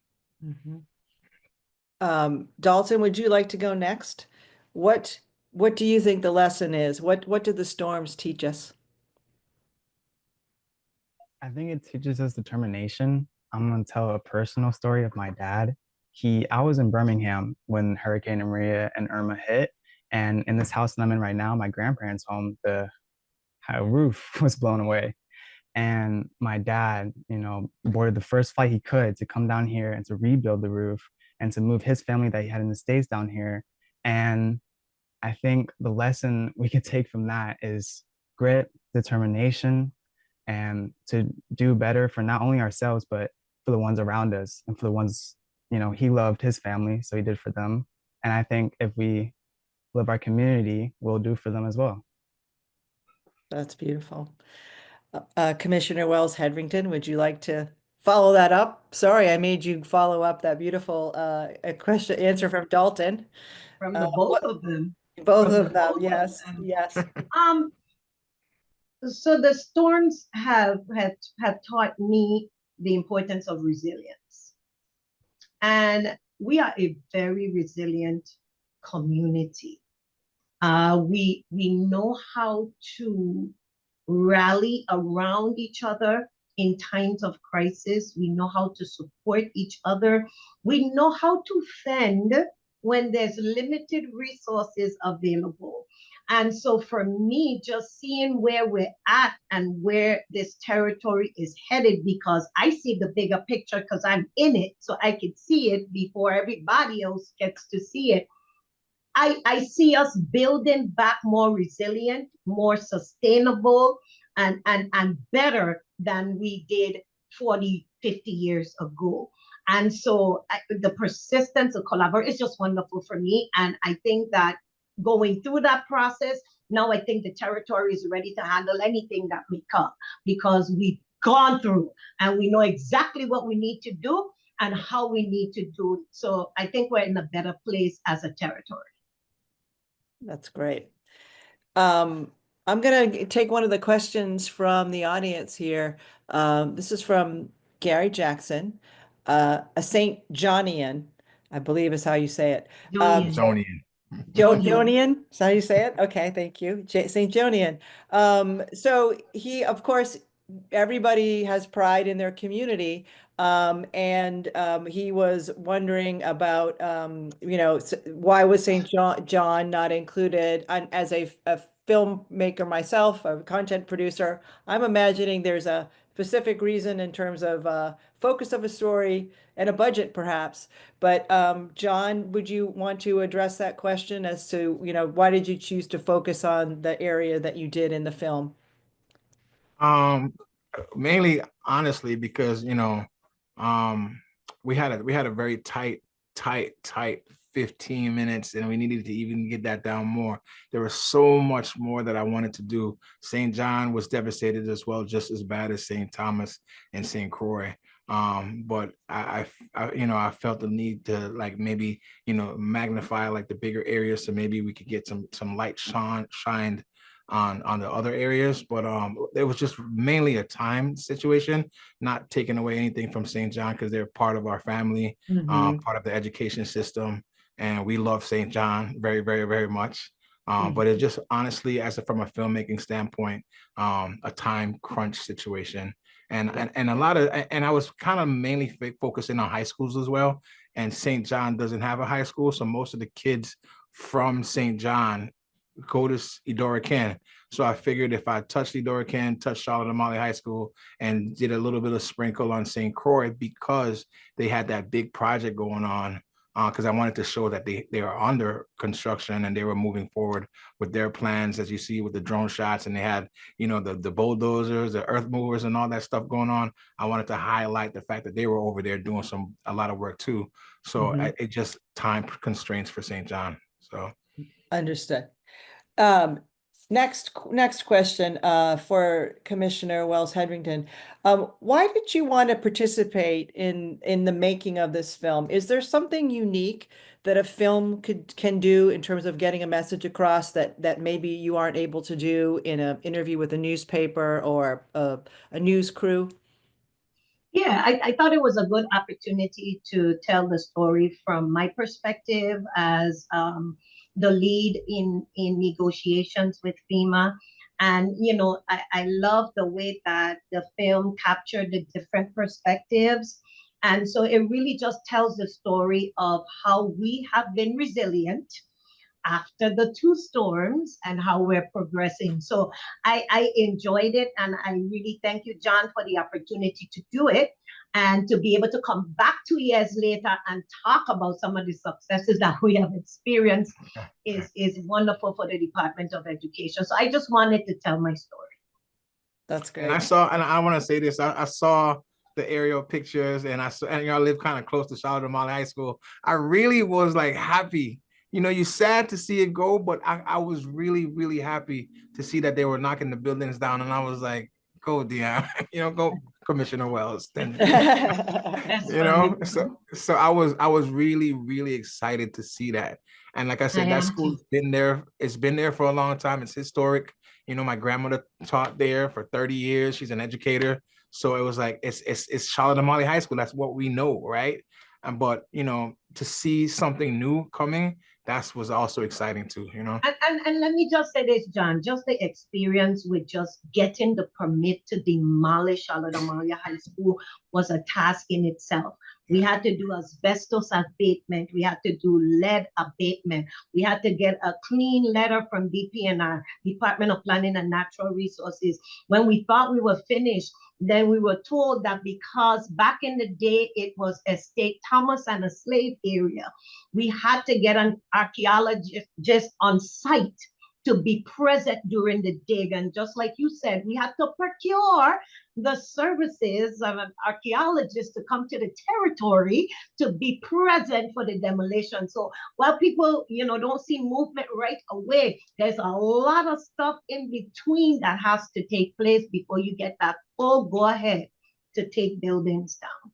Dalton, would you like to go next? What do you think the lesson is? What did the storms teach us? I think it teaches us determination. I'm going to tell a personal story of my dad. I was in Birmingham when Hurricane Maria and Irma hit. And in this house that I'm in right now, my grandparents' home, the roof was blown away. And my dad, boarded the first flight he could to come down here and to rebuild the roof and to move his family that he had in the States down here. And I think the lesson we could take from that is grit, determination, and to do better for not only ourselves, but for the ones around us and for the ones, he loved his family, so he did for them. And I think if we love our community, we'll do for them as well. That's beautiful. Commissioner Wells Hedrington, would you like to follow that up? Sorry, I made you follow up that beautiful answer from Dalton. From the both of them. Both of them, yes, yes. So the storms have taught me the importance of resilience. And we are a very resilient community. We know how to rally around each other in times of crisis. We know how to support each other. We know how to fend when there's limited resources available. And so for me, just seeing where we're at and where this territory is headed, because I see the bigger picture because I'm in it, so I can see it before everybody else gets to see it. I see us building back more resilient, more sustainable, and better than we did 40, 50 years ago. And so the persistence of collaboration is just wonderful for me. And I think that going through that process, now I think the territory is ready to handle anything that may come, because we've gone through and we know exactly what we need to do and how we need to do it. So I think we're in a better place as a territory. That's great. I'm going to take one of the questions from the audience here. This is from Gary Jackson, a St. Johnian, I believe is how you say it. Jonian. Jonian, is that how you say it? Okay, thank you. St. Jonian. So he, of course, everybody has pride in their community. And he was wondering about, why was St. John not included? And as a filmmaker myself, a content producer, I'm imagining there's a specific reason in terms of focus of a story and a budget, perhaps. But John, would you want to address that question as to, why did you choose to focus on the area that you did in the film? Mainly, honestly, because we had a very tight tight 15 minutes, and we needed to even get that down more. There was so much more that I wanted to do. St. John was devastated as well, just as bad as St. Thomas and St. Croix. But I felt the need to like maybe, magnify like the bigger areas, so maybe we could get some light shined on the other areas. But it was just mainly a time situation, not taking away anything from St. John, because they're part of our family, part of the education system, and we love St. John very, very, very much. But it just honestly, from a filmmaking standpoint, a time crunch situation. And I was kind of mainly focusing on high schools as well. And St. John doesn't have a high school, so most of the kids from St. John go to Eudora Can. So I figured if I touched Eudora Can, touched Charlotte Amalie High School, and did a little bit of sprinkle on St. Croix, because they had that big project going on, because I wanted to show that they are under construction and they were moving forward with their plans, as you see with the drone shots, and they had, the bulldozers, the earth movers, and all that stuff going on. I wanted to highlight the fact that they were over there doing a lot of work too. So it just time constraints for St. John. So Understood. Next question for Commissioner Wells Hedrington. Why did you want to participate in the making of this film? Is there something unique that a film can do in terms of getting a message across that maybe you aren't able to do in an interview with a newspaper or a news crew? Yeah, I thought it was a good opportunity to tell the story from my perspective as the lead in negotiations with FEMA. And, I love the way that the film captured the different perspectives. And so it really just tells the story of how we have been resilient after the two storms and how we're progressing. So I enjoyed it, and I really thank you, John, for the opportunity to do it and to be able to come back 2 years later and talk about some of the successes that we have experienced is wonderful for the Department of Education. So I just wanted to tell my story. That's great. And I want to say this, I saw the aerial pictures, and I live kind of close to Charlotte Amalie High School. I really was like happy. You're sad to see it go, but I was really, really happy to see that they were knocking the buildings down. And I was like, go, Dion, go Commissioner Wells. Then, so I was really, really excited to see that. And like I said, that school's been there. It's been there for a long time. It's historic. My grandmother taught there for 30 years. She's an educator. So it was like, it's Charlotte Amalie High School. That's what we know, right? But to see something new coming, that was also exciting too, And let me just say this, John, just the experience with just getting the permit to demolish Charlotte Amalie High School was a task in itself. We had to do asbestos abatement. We had to do lead abatement. We had to get a clean letter from DPNR, Department of Planning and Natural Resources. When we thought we were finished, then we were told that because back in the day, it was Estate Thomas and a slave area, we had to get an archaeologist on site to be present during the dig. And just like you said, we had to procure the services of an archaeologist to come to the territory to be present for the demolition. So while people, don't see movement right away, there's a lot of stuff in between that has to take place before you get that full go ahead to take buildings down.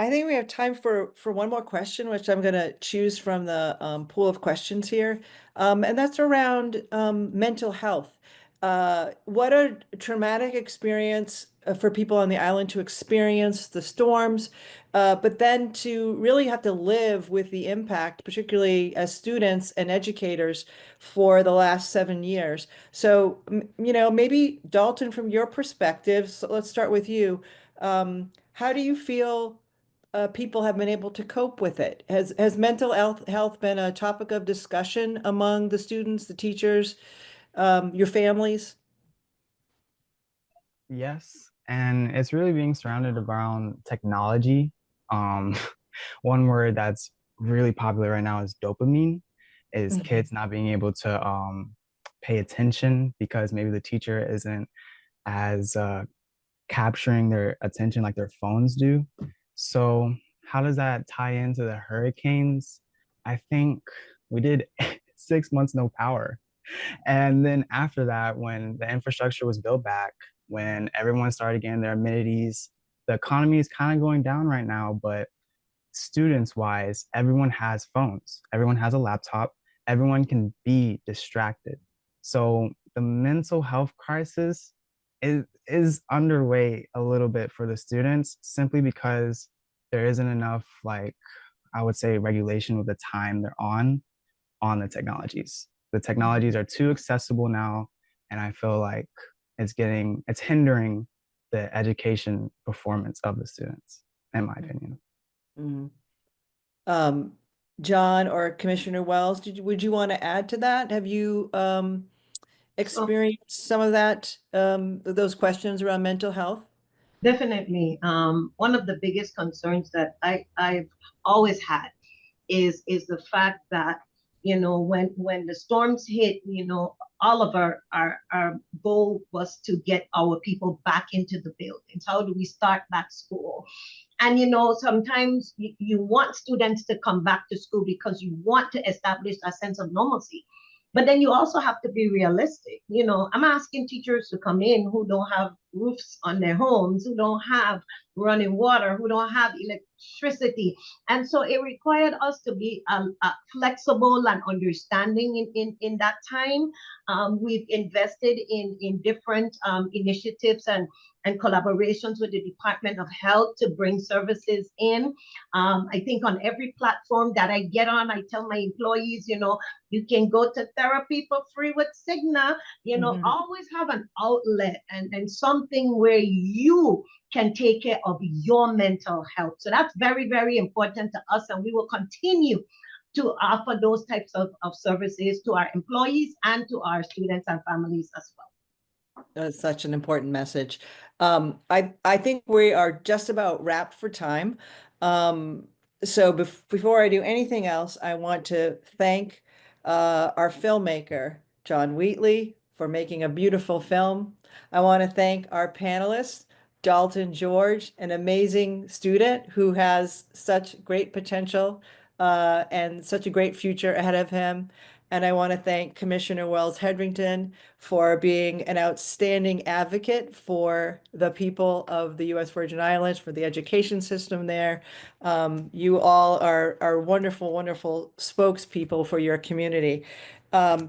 I think we have time for one more question, which I'm going to choose from the pool of questions here. And that's around mental health. What a traumatic experience for people on the island to experience the storms, but then to really have to live with the impact, particularly as students and educators for the last 7 years. So, maybe Dalton, from your perspective, so let's start with you. How do you feel people have been able to cope with it? Has mental health been a topic of discussion among the students, the teachers, your families? Yes, and it's really being surrounded around technology. One word that's really popular right now is dopamine, is kids not being able to pay attention because maybe the teacher isn't as capturing their attention like their phones do. So how does that tie into the hurricanes? I think we did 6 months no power. And then after that, when the infrastructure was built back, when everyone started getting their amenities, the economy is kind of going down right now, but students wise, everyone has phones, everyone has a laptop, everyone can be distracted. So the mental health crisis is underway a little bit for the students simply because there isn't enough, like, I would say, regulation with the time they're on the technologies. The technologies are too accessible now, and I feel like it's hindering the education performance of the students, in my opinion. Mhm. John or Commissioner Wells, would you want to add to that? Have you experienced some of that, those questions around mental health? Definitely. One of the biggest concerns that I've always had is the fact that, when the storms hit, all of our goal was to get our people back into the buildings. How do we start back school? And sometimes you want students to come back to school because you want to establish a sense of normalcy. But then you also have to be realistic. I'm asking teachers to come in who don't have roofs on their homes, who don't have running water, who don't have electricity. And so it required us to be flexible and understanding in that time. We've invested in different initiatives and collaborations with the Department of Health to bring services in. I think on every platform that I get on, I tell my employees, you can go to therapy for free with Cigna, always have an outlet and something where you can take care of your mental health. So that's very, very important to us, and we will continue to offer those types of services to our employees and to our students and families as well. That's such an important message. I think we are just about wrapped for time. So before I do anything else, I want to thank our filmmaker, John Wheatley, for making a beautiful film. I want to thank our panelists, Dalton George, an amazing student who has such great potential and such a great future ahead of him. And I want to thank Commissioner Wells Hedrington for being an outstanding advocate for the people of the U.S. Virgin Islands, for the education system there. You all are wonderful, wonderful spokespeople for your community.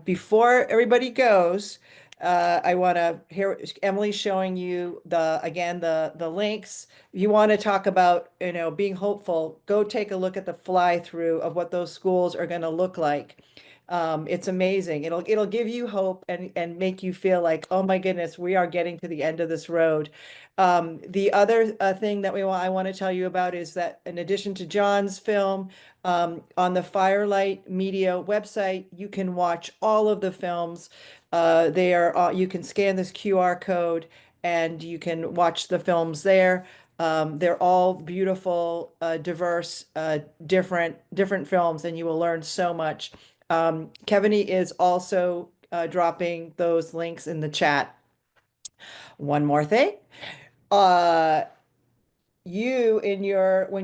Before everybody goes, I want to hear Emily showing you the links. If you want to talk about, being hopeful, go take a look at the fly through of what those schools are going to look like. It's amazing. It'll give you hope and make you feel like, oh my goodness, we are getting to the end of this road. The other thing that I want to tell you about is that in addition to John's film, on the Firelight Media website, you can watch all of the films. You can scan this QR code and you can watch the films there. They're all beautiful, diverse, different films, and you will learn so much. Kevin is also dropping those links in the chat. One more thing. When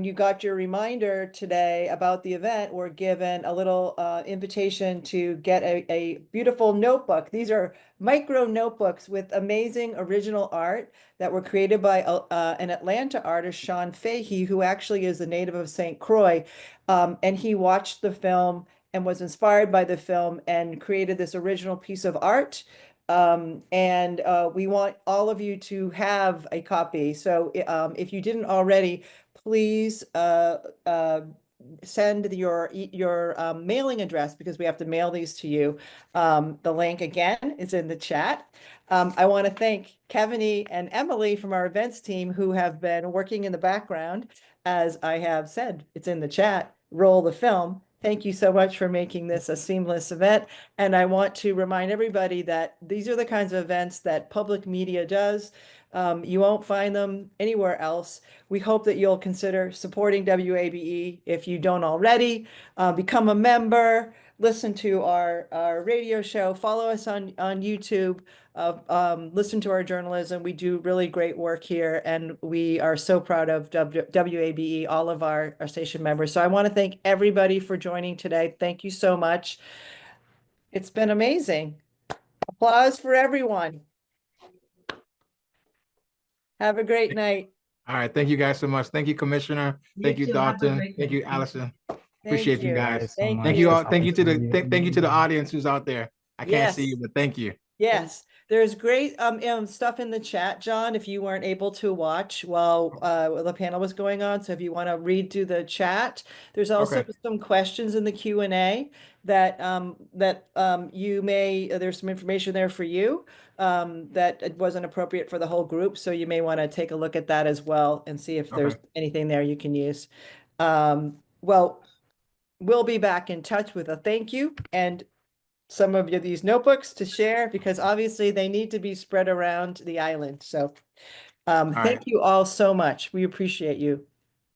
you got your reminder today about the event, were given a little invitation to get a beautiful notebook. These are micro notebooks with amazing original art that were created by an Atlanta artist, Sean Fahey, who actually is a native of St. Croix. And he watched the film and was inspired by the film and created this original piece of art. And we want all of you to have a copy. So if you didn't already, please send your mailing address, because we have to mail these to you. The link again is in the chat. I want to thank Kevin and Emily from our events team who have been working in the background. As I have said, it's in the chat. Roll the film. Thank you so much for making this a seamless event. And I want to remind everybody that these are the kinds of events that public media does. You won't find them anywhere else. We hope that you'll consider supporting WABE if you don't already. Become a member. listen to our radio show, follow us on YouTube, listen to our journalism. We do really great work here, and we are so proud of WABE, all of our station members. So I want to thank everybody for joining today. Thank you so much. It's been amazing. Applause for everyone. Have a great night. All right. Thank you guys so much. Thank you, Commissioner. Thank you, too. Have a Dalton. great Thank night. you, Allison. Thank Appreciate you you. guys. Thank Thank you. you all. Thank you to the audience who's out there. I can't see Yes. you, but thank you. Yes, there's great stuff in the chat, John, if you weren't able to watch while the panel was going on. So if you want to read through the chat, there's also Okay. some questions in the Q&A that you may, there's some information there for you that it wasn't appropriate for the whole group. So you may want to take a look at that as well and see if there's anything there you can use. Well, we'll be back in touch with a thank you and some of these notebooks to share, because obviously they need to be spread around the island. So thank you all so much. We appreciate you.